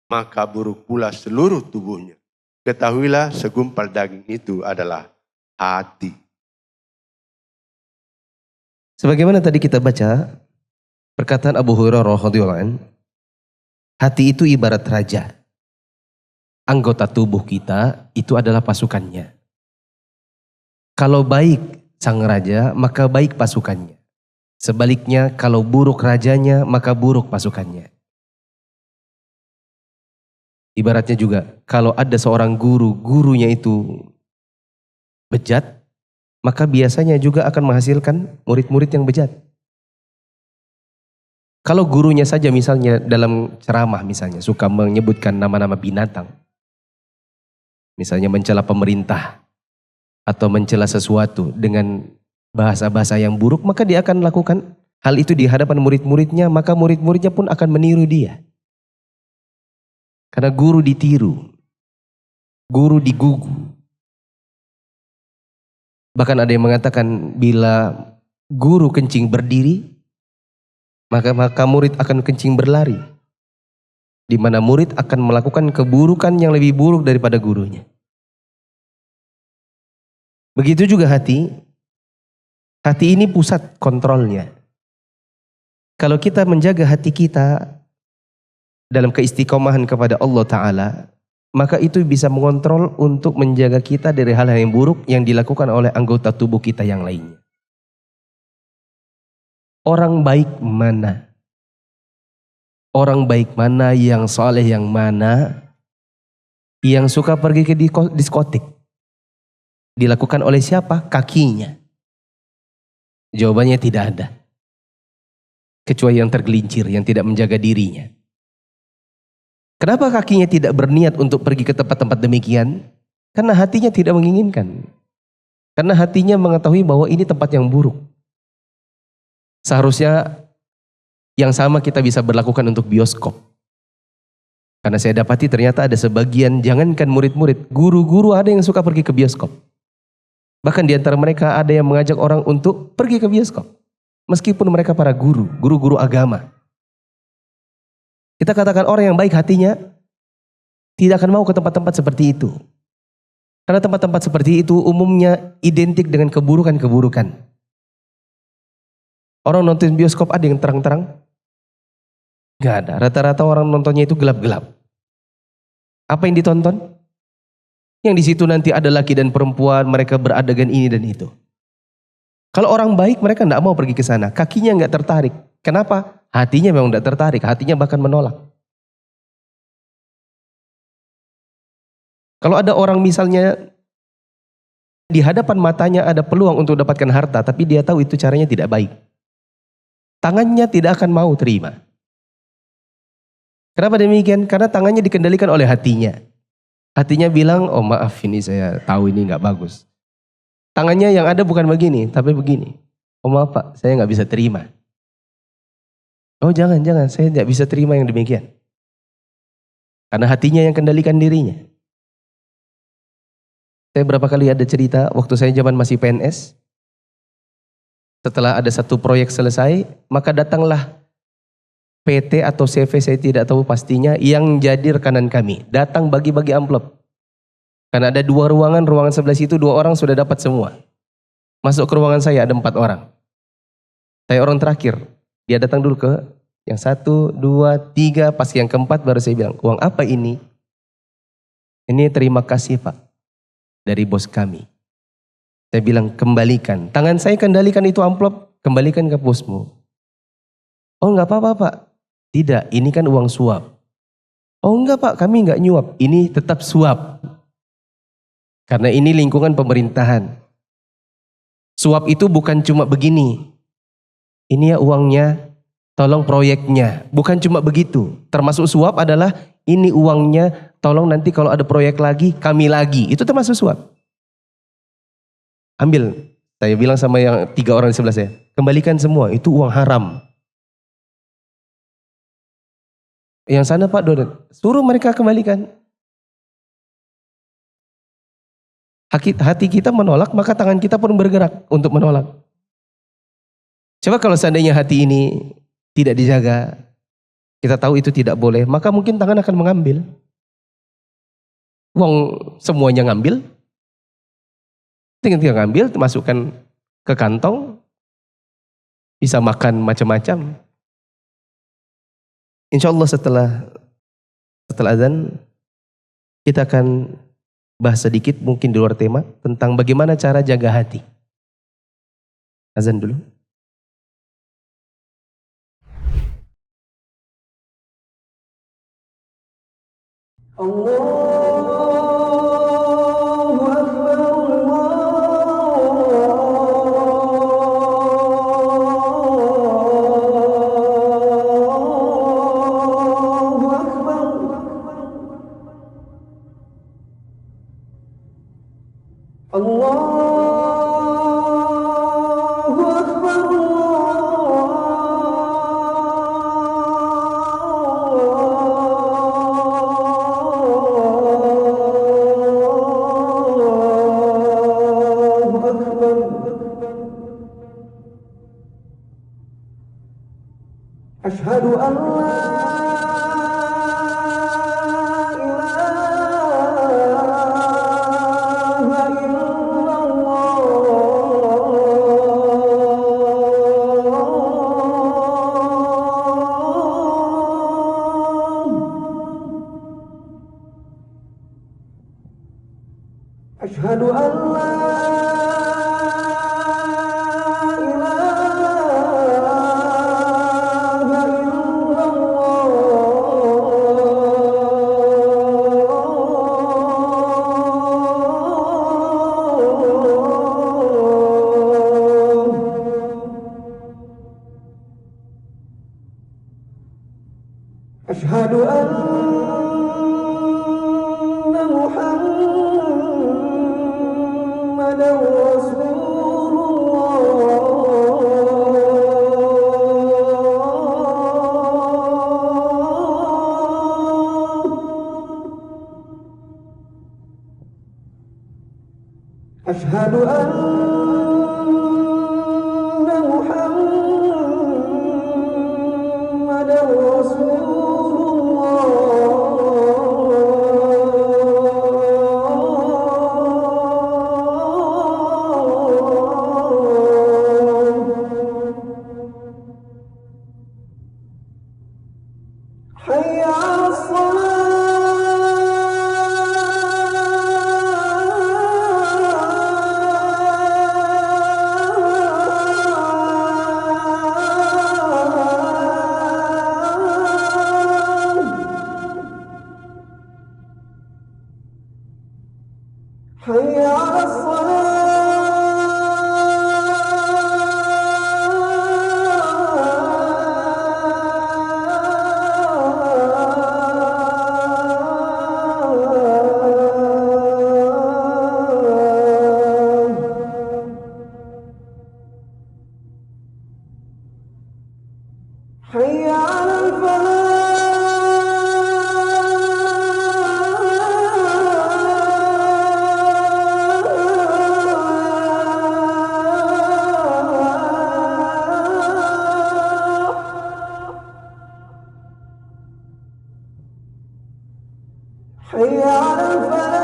[SPEAKER 4] maka buruk pula seluruh tubuhnya. Ketahuilah segumpal daging itu adalah hati.
[SPEAKER 3] Sebagaimana tadi kita baca perkataan Abu Hurairah radhiyallahu anhu, hati itu ibarat raja. Anggota tubuh kita itu adalah pasukannya. Kalau baik sang raja, maka baik pasukannya. Sebaliknya, kalau buruk rajanya, maka buruk pasukannya. Ibaratnya juga, kalau ada seorang guru, gurunya itu bejat, maka biasanya juga akan menghasilkan murid-murid yang bejat. Kalau gurunya saja misalnya dalam ceramah misalnya, suka menyebutkan nama-nama binatang, misalnya mencela pemerintah, atau mencela sesuatu dengan bahasa-bahasa yang buruk, maka dia akan lakukan hal itu di hadapan murid-muridnya, maka murid-muridnya pun akan meniru dia. Karena guru ditiru, guru digugu. Bahkan ada yang mengatakan bila guru kencing berdiri, maka murid akan kencing berlari. Di mana murid akan melakukan keburukan yang lebih buruk daripada gurunya. Begitu juga hati. Hati ini pusat kontrolnya. Kalau kita menjaga hati kita dalam keistiqomahan kepada Allah Ta'ala, maka itu bisa mengontrol untuk menjaga kita dari hal-hal yang buruk yang dilakukan oleh anggota tubuh kita yang lainnya. Orang baik mana? Orang baik mana, yang soleh yang mana, yang suka pergi ke diskotik? Dilakukan oleh siapa? Kakinya. Jawabannya tidak ada. Kecuali yang tergelincir, yang tidak menjaga dirinya. Kenapa kakinya tidak berniat untuk pergi ke tempat-tempat demikian? Karena hatinya tidak menginginkan. Karena hatinya mengetahui bahwa ini tempat yang buruk. Seharusnya yang sama kita bisa berlakukan untuk bioskop. Karena saya dapati ternyata ada sebagian, jangankan murid-murid, guru-guru ada yang suka pergi ke bioskop. Bahkan di antara mereka ada yang mengajak orang untuk pergi ke bioskop. Meskipun mereka para guru, guru-guru agama. Kita katakan orang yang baik hatinya tidak akan mau ke tempat-tempat seperti itu. Karena tempat-tempat seperti itu umumnya identik dengan keburukan-keburukan. Orang nonton bioskop ada yang terang-terang? Gak ada. Rata-rata orang nontonnya itu gelap-gelap. Apa yang ditonton? Yang di situ nanti ada laki dan perempuan, mereka beradegan ini dan itu. Kalau orang baik mereka tidak mau pergi ke sana, kakinya nggak tertarik. Kenapa? Hatinya memang tidak tertarik, hatinya bahkan menolak. Kalau ada orang misalnya di hadapan matanya ada peluang untuk dapatkan harta, tapi dia tahu itu caranya tidak baik. Tangannya tidak akan mau terima. Kenapa demikian? Karena tangannya dikendalikan oleh hatinya. Hatinya bilang, oh maaf ini saya tahu ini nggak bagus. Tangannya yang ada bukan begini, tapi begini. Oh maaf Pak, saya nggak bisa terima. Oh jangan, saya nggak bisa terima yang demikian. Karena hatinya yang kendalikan dirinya. Saya berapa kali ada cerita, waktu saya zaman masih PNS, setelah ada satu proyek selesai, maka datanglah PT atau CV saya tidak tahu pastinya yang jadi rekanan kami. Datang bagi-bagi amplop. Karena ada 2 ruangan, ruangan sebelah situ 2 orang sudah dapat semua. Masuk ke ruangan saya ada 4 orang. Saya orang terakhir. Dia datang dulu ke yang 1, 2, 3, pas yang keempat baru saya bilang, uang apa ini? Ini terima kasih Pak, dari bos kami. Saya bilang kembalikan. Tangan saya kendalikan itu amplop, kembalikan ke bosmu. Oh enggak apa-apa Pak. Tidak, ini kan uang suap. Oh enggak Pak, kami enggak nyuap. Ini tetap suap. Karena ini lingkungan pemerintahan. Suap itu bukan cuma begini. Ini ya uangnya, tolong proyeknya. Bukan cuma begitu. Termasuk suap adalah ini uangnya, tolong nanti kalau ada proyek lagi, kami lagi. Itu termasuk suap. Ambil. Saya bilang sama yang 3 orang di sebelah saya. Kembalikan semua, itu uang haram. Yang sana Pak Dodet, suruh mereka kembalikan. Hati kita menolak, maka tangan kita pun bergerak untuk menolak. Coba kalau seandainya hati ini tidak dijaga, kita tahu itu tidak boleh, maka mungkin tangan akan mengambil. Uang semuanya ngambil, tinggal ngambil, masukkan ke kantong, bisa makan macam-macam. Insya Allah setelah azan kita akan bahas sedikit mungkin di luar tema tentang bagaimana cara jaga hati. Azan dulu.
[SPEAKER 1] أشهد أن لا أشهد أن لا أشهد أن محمدا رسول الله أشهد أن محمدا رسول حي على الصلاة حي على حي على الفلاح حي على الفلاح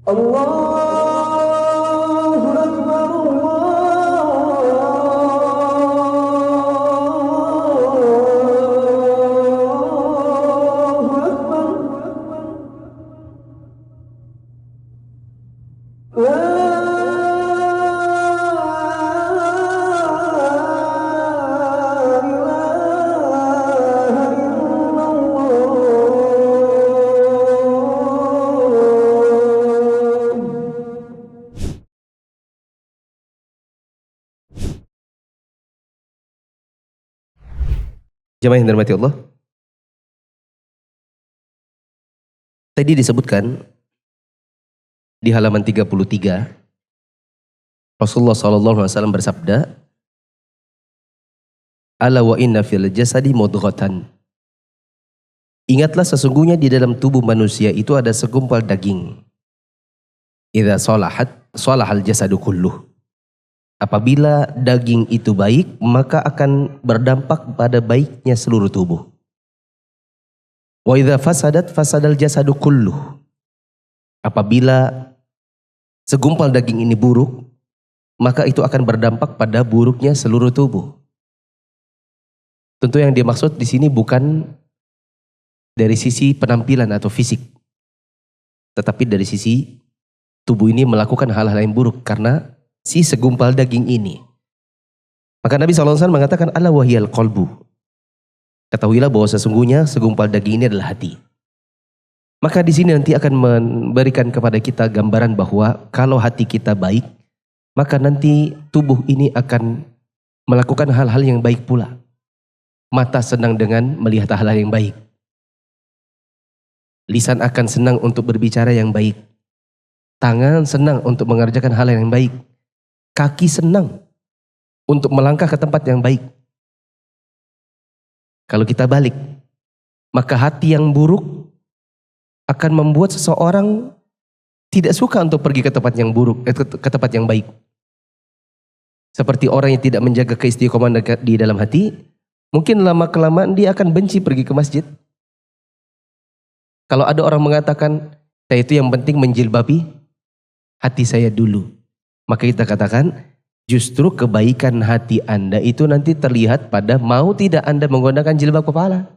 [SPEAKER 1] الله أكبر الله أكبر لا إله إلا الله
[SPEAKER 3] Jemaah yang dirahmati Allah. Tadi disebutkan di halaman 33 Rasulullah SAW bersabda, "Ala wa inna fil jasadi mudghatan." Ingatlah sesungguhnya di dalam tubuh manusia itu ada segumpal daging. Idza salahat salahal jasadu kulluh. Apabila daging itu baik, maka akan berdampak pada baiknya seluruh tubuh. Wa idza fasadat fasadal jasadu kulluh. Apabila segumpal daging ini buruk, maka itu akan berdampak pada buruknya seluruh tubuh. Tentu yang dimaksud di sini bukan dari sisi penampilan atau fisik, tetapi dari sisi tubuh ini melakukan hal-hal yang buruk karena si segumpal daging ini. Maka Nabi SAW mengatakan ala wahyal qalbu. Ketahuilah bahwa sesungguhnya segumpal daging ini adalah hati. Maka di sini nanti akan memberikan kepada kita gambaran bahwa kalau hati kita baik, maka nanti tubuh ini akan melakukan hal-hal yang baik pula. Mata senang dengan melihat hal-hal yang baik. Lisan akan senang untuk berbicara yang baik. Tangan senang untuk mengerjakan hal yang baik. Kaki senang untuk melangkah ke tempat yang baik. Kalau kita balik, maka hati yang buruk akan membuat seseorang tidak suka untuk pergi ke tempat yang buruk, ke tempat yang baik. Seperti orang yang tidak menjaga keistiqomahan di dalam hati, mungkin lama-kelamaan dia akan benci pergi ke masjid. Kalau ada orang mengatakan, saya itu yang penting menjilbabi hati saya dulu. Maka kita katakan, justru kebaikan hati Anda itu nanti terlihat pada mau tidak Anda menggunakan jilbab kepala.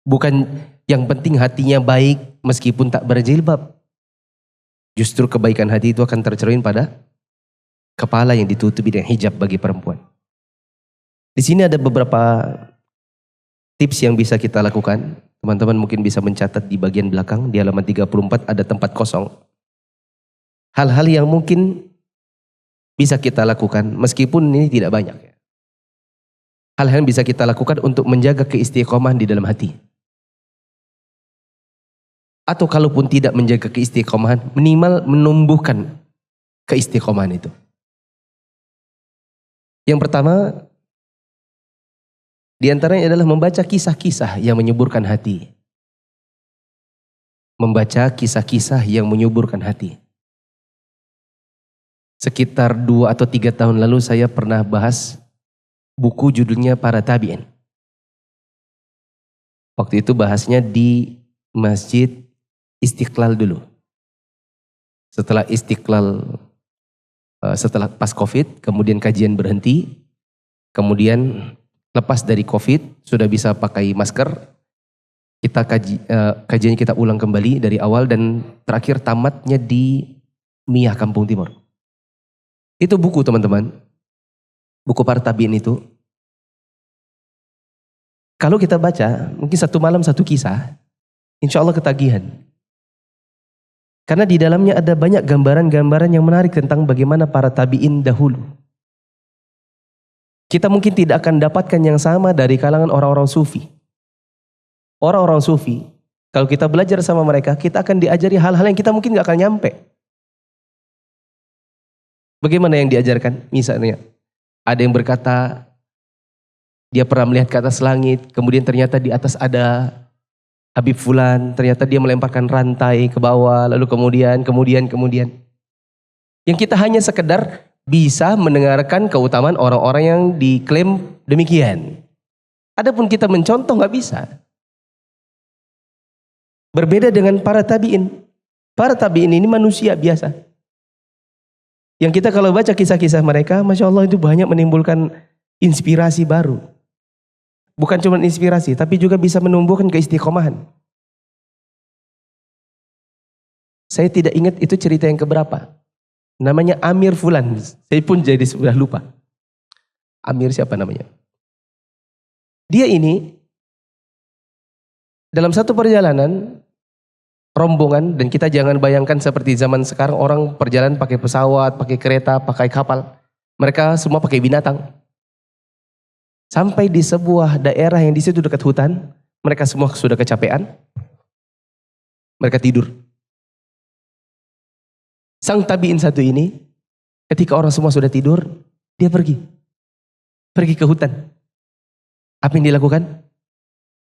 [SPEAKER 3] Bukan yang penting hatinya baik meskipun tak berjilbab. Justru kebaikan hati itu akan tercermin pada kepala yang ditutupi dengan hijab bagi perempuan. Di sini ada beberapa tips yang bisa kita lakukan. Teman-teman mungkin bisa mencatat di bagian belakang, di halaman 34 ada tempat kosong. Hal-hal yang mungkin bisa kita lakukan meskipun ini tidak banyak. Hal-hal yang bisa kita lakukan untuk menjaga keistiqomahan di dalam hati. Atau kalaupun tidak menjaga keistiqomahan, minimal menumbuhkan keistiqomahan itu. Yang pertama, di antaranya adalah membaca kisah-kisah yang menyuburkan hati. Membaca kisah-kisah yang menyuburkan hati. Sekitar 2 atau 3 tahun lalu saya pernah bahas buku judulnya Para Tabi'in. Waktu itu bahasnya di Masjid Istiqlal dulu. Setelah Istiqlal, setelah pas Covid, kemudian kajian berhenti. Kemudian lepas dari Covid, sudah bisa pakai masker. Kita kajian kita ulang kembali dari awal dan terakhir tamatnya di Miyah Kampung Timur. Itu buku teman-teman. Buku Para Tabi'in itu. Kalau kita baca, mungkin satu malam satu kisah, insya Allah ketagihan. Karena di dalamnya ada banyak gambaran-gambaran yang menarik tentang bagaimana para tabi'in dahulu. Kita mungkin tidak akan dapatkan yang sama dari kalangan orang-orang sufi. Orang-orang sufi, kalau kita belajar sama mereka, kita akan diajari hal-hal yang kita mungkin gak akan nyampe. Bagaimana yang diajarkan? Misalnya, ada yang berkata, dia pernah melihat ke atas langit, kemudian ternyata di atas ada Habib Fulan, ternyata dia melemparkan rantai ke bawah, lalu kemudian. Yang kita hanya sekedar bisa mendengarkan keutamaan orang-orang yang diklaim demikian. Adapun kita mencontoh nggak bisa. Berbeda dengan para tabi'in. Para tabi'in ini manusia biasa. Yang kita kalau baca kisah-kisah mereka, Masya Allah itu banyak menimbulkan inspirasi baru. Bukan cuma inspirasi, tapi juga bisa menumbuhkan keistiqomahan. Saya tidak ingat itu cerita yang keberapa. Namanya Amir Fulan. Saya pun jadi sudah lupa. Amir siapa namanya? Dia ini dalam satu perjalanan rombongan, dan kita jangan bayangkan seperti zaman sekarang orang perjalanan pakai pesawat, pakai kereta, pakai kapal. Mereka semua pakai binatang. Sampai di sebuah daerah yang di situ dekat hutan, mereka semua sudah kecapean. Mereka tidur. Sang tabi'in satu ini, ketika orang semua sudah tidur, dia pergi. Pergi ke hutan. Apa yang dilakukan?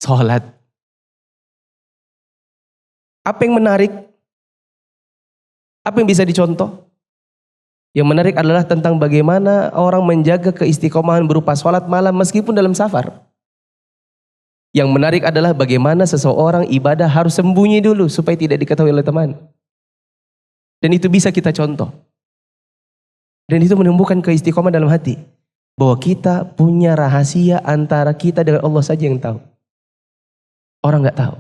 [SPEAKER 3] Sholat. Apa yang menarik? Apa yang bisa dicontoh? Yang menarik adalah tentang bagaimana orang menjaga keistiqomahan berupa sholat malam meskipun dalam safar. Yang menarik adalah bagaimana seseorang ibadah harus sembunyi dulu supaya tidak diketahui oleh teman. Dan itu bisa kita contoh. Dan itu menumbuhkan keistiqomahan dalam hati. Bahwa kita punya rahasia antara kita dengan Allah saja yang tahu. Orang nggak tahu.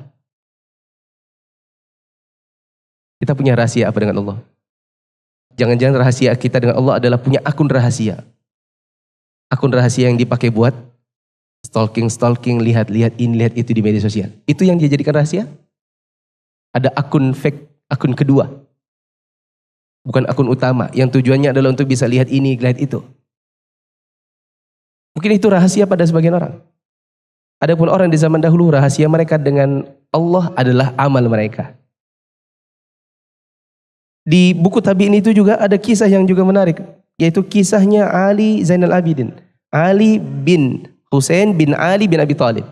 [SPEAKER 3] Kita punya rahasia apa dengan Allah? Jangan-jangan rahasia kita dengan Allah adalah punya akun rahasia. Akun rahasia yang dipakai buat stalking, lihat-lihat ini, lihat itu di media sosial. Itu yang dia jadikan rahasia? Ada akun fake, akun kedua. Bukan akun utama, yang tujuannya adalah untuk bisa lihat ini, lihat itu. Mungkin itu rahasia pada sebagian orang. Adapun orang di zaman dahulu, rahasia mereka dengan Allah adalah amal mereka. Di buku Tabi'in itu juga ada kisah yang juga menarik, yaitu kisahnya Ali Zainal Abidin. Ali bin Husain bin Ali bin Abi Thalib,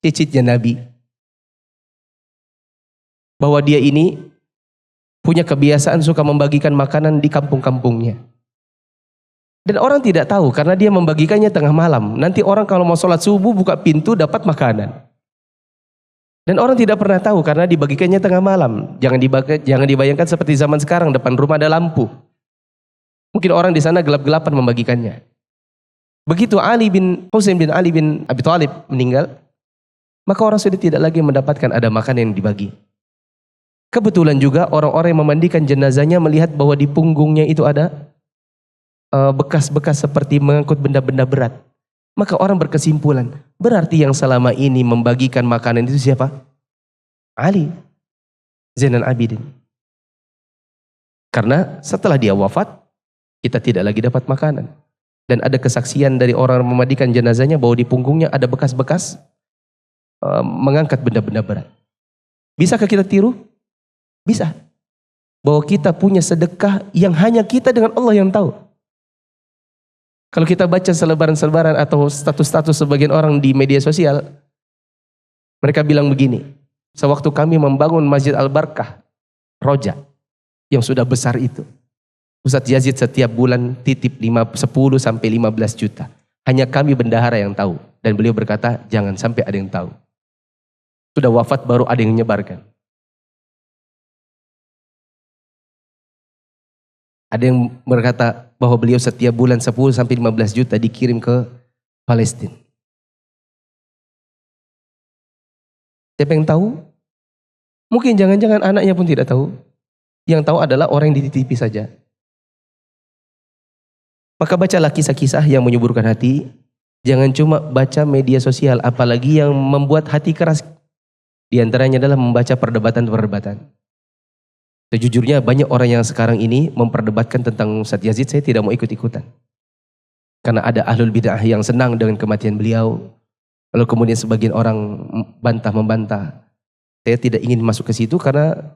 [SPEAKER 3] cicitnya Nabi. Bahwa dia ini punya kebiasaan suka membagikan makanan di kampung-kampungnya. Dan orang tidak tahu karena dia membagikannya tengah malam. Nanti orang kalau mau sholat subuh buka pintu dapat makanan. Dan orang tidak pernah tahu karena dibagikannya tengah malam. Jangan dibayangkan seperti zaman sekarang depan rumah ada lampu. Mungkin orang di sana gelap-gelapan membagikannya. Begitu Ali bin Husain bin Ali bin Abi Thalib meninggal, maka orang sudah tidak lagi mendapatkan ada makanan yang dibagi. Kebetulan juga orang-orang yang memandikan jenazahnya melihat bahwa di punggungnya itu ada bekas-bekas seperti mengangkut benda-benda berat. Maka orang berkesimpulan, berarti yang selama ini membagikan makanan itu siapa? Ali Zainal Abidin. Karena setelah dia wafat, kita tidak lagi dapat makanan. Dan ada kesaksian dari orang yang memandikan jenazahnya bahwa di punggungnya ada bekas-bekas mengangkat benda-benda berat. Bisakah kita tiru? Bisa. Bahwa kita punya sedekah yang hanya kita dengan Allah yang tahu. Kalau kita baca selebaran-selebaran atau status-status sebagian orang di media sosial, mereka bilang begini, sewaktu kami membangun Masjid Al-Barkah, Roja, yang sudah besar itu, Ustadz Yazid setiap bulan titip 10 sampai 15 juta. Hanya kami bendahara yang tahu. Dan beliau berkata, jangan sampai ada yang tahu. Sudah wafat baru ada yang menyebarkan. Ada yang berkata bahwa beliau setiap bulan 10 sampai 15 juta dikirim ke Palestina. Siapa yang tahu? Mungkin jangan-jangan anaknya pun tidak tahu. Yang tahu adalah orang yang dititipi saja. Maka bacalah kisah-kisah yang menyuburkan hati. Jangan cuma baca media sosial, apalagi yang membuat hati keras. Di antaranya adalah membaca perdebatan-perdebatan. Sejujurnya banyak orang yang sekarang ini memperdebatkan tentang Ustadz Yazid, saya tidak mau ikut-ikutan. Karena ada ahlul bid'ah yang senang dengan kematian beliau. Lalu kemudian sebagian orang membantah. Saya tidak ingin masuk ke situ karena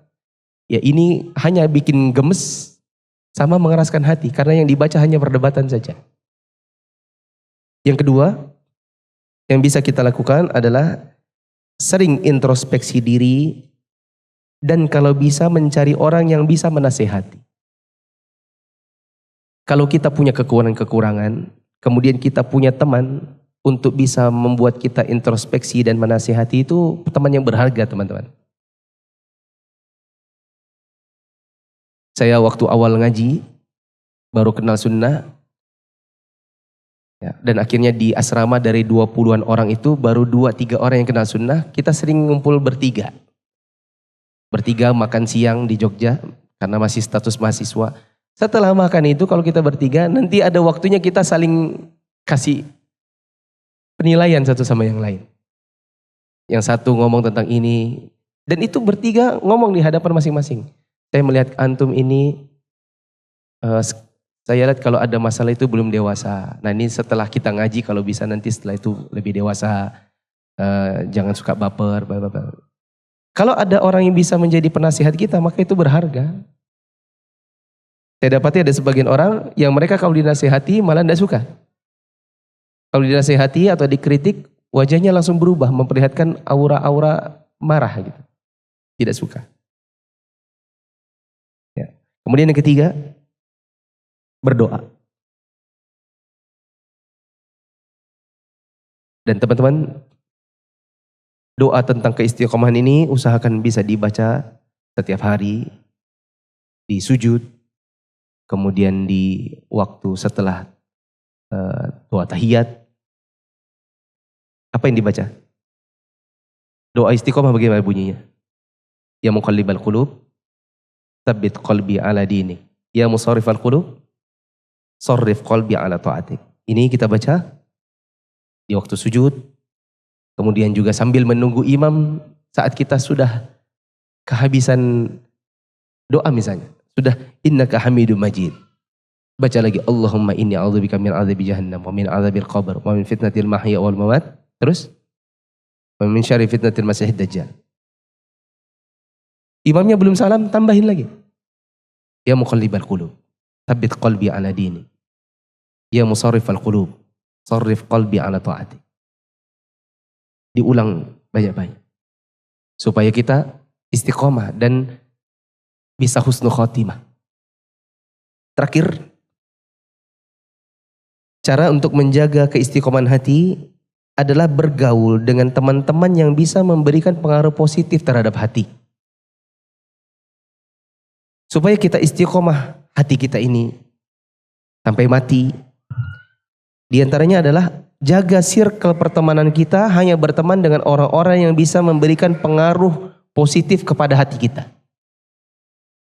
[SPEAKER 3] ya ini hanya bikin gemes sama mengeraskan hati. Karena yang dibaca hanya perdebatan saja. Yang kedua, yang bisa kita lakukan adalah sering introspeksi diri. Dan kalau bisa mencari orang yang bisa menasehati. Kalau kita punya kekurangan-kekurangan, kemudian kita punya teman untuk bisa membuat kita introspeksi dan menasehati, itu teman yang berharga, teman-teman. Saya waktu awal ngaji, baru kenal sunnah, ya, dan akhirnya di asrama dari 20-an orang itu, baru 2-3 orang yang kenal sunnah, kita sering ngumpul bertiga. Bertiga makan siang di Jogja karena masih status mahasiswa. Setelah makan itu kalau kita bertiga nanti ada waktunya kita saling kasih penilaian satu sama yang lain. Yang satu ngomong tentang ini dan itu bertiga ngomong di hadapan masing-masing. Saya melihat antum ini, saya lihat kalau ada masalah itu belum dewasa. Nah ini setelah kita ngaji kalau bisa nanti setelah itu lebih dewasa. Jangan suka baper. Kalau ada orang yang bisa menjadi penasihat kita, maka itu berharga. Saya dapati ada sebagian orang yang mereka kalau dinasihati malah tidak suka. Kalau dinasihati atau dikritik, wajahnya langsung berubah, memperlihatkan aura-aura marah gitu. Tidak suka. Ya. Kemudian yang ketiga, berdoa. Dan teman-teman, doa tentang keistiqomahan ini usahakan bisa dibaca setiap hari, di sujud, kemudian di waktu setelah doa tahiyat. Apa yang dibaca? Doa istiqomah bagaimana bunyinya? Ya muqallibal qulub, tsabbit qalbi ala dinik. Ya musarrifal qulub, sarrif qalbi ala ta'atik. Ini kita baca di waktu sujud, kemudian juga sambil menunggu imam saat kita sudah kehabisan doa misalnya. Sudah innaka hamidum majid. Baca lagi Allahumma inni a'udzubika min adzabi jahannam wa min adzabil qabr wa min fitnatil mahya wal mamat. Terus wa min syarri fitnatil masiihid dajjal. Imamnya belum salam, tambahin lagi. Ya muqallibal qulub, tsabbit qalbi ala dini. Ya musarrifal qulub, sarrif qalbi ala ta'atik. Diulang banyak-banyak. Supaya kita istiqomah dan bisa husnul khotimah. Terakhir, cara untuk menjaga keistiqomahan hati adalah bergaul dengan teman-teman yang bisa memberikan pengaruh positif terhadap hati. Supaya kita istiqomah hati kita ini sampai mati. Di antaranya adalah jaga circle pertemanan kita hanya berteman dengan orang-orang yang bisa memberikan pengaruh positif kepada hati kita.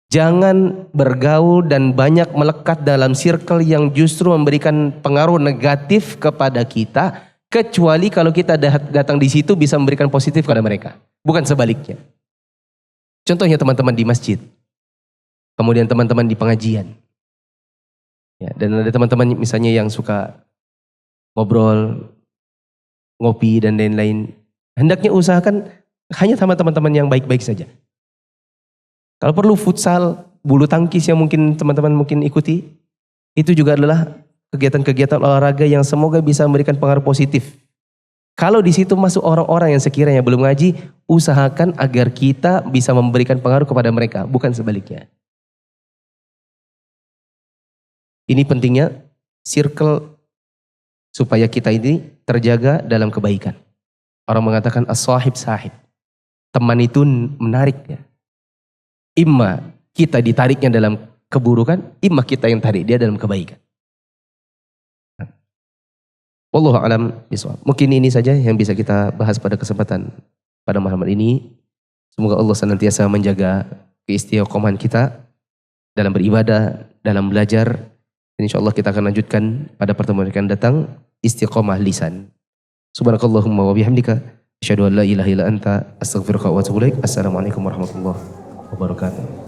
[SPEAKER 3] Jangan bergaul dan banyak melekat dalam circle yang justru memberikan pengaruh negatif kepada kita, kecuali kalau kita datang di situ bisa memberikan positif kepada mereka, bukan sebaliknya. Contohnya teman-teman di masjid, kemudian teman-teman di pengajian. Ya, dan ada teman-teman misalnya yang suka ngobrol, ngopi dan lain-lain. Hendaknya usahakan hanya sama teman-teman yang baik-baik saja. Kalau perlu futsal, bulu tangkis yang mungkin teman-teman mungkin ikuti, itu juga adalah kegiatan-kegiatan olahraga yang semoga bisa memberikan pengaruh positif. Kalau di situ masuk orang-orang yang sekiranya belum ngaji, usahakan agar kita bisa memberikan pengaruh kepada mereka, bukan sebaliknya. Ini pentingnya circle supaya kita ini terjaga dalam kebaikan. Orang mengatakan as-sahib sahib. Teman itu menarik ya. Imma kita ditariknya dalam keburukan, imma kita yang tarik dia dalam kebaikan. Wallahu a'lam bishawab. Mungkin ini saja yang bisa kita bahas pada kesempatan pada malam ini. Semoga Allah senantiasa menjaga keistiqomahan kita dalam beribadah, dalam belajar. Dan insyaallah kita akan lanjutkan pada pertemuan yang akan datang, istiqomah lisan. Subhanakallahumma wa bihamdika asyhadu an la ilaha illa anta astaghfiruka wa atubu ilaik. Assalamualaikum warahmatullahi wabarakatuh.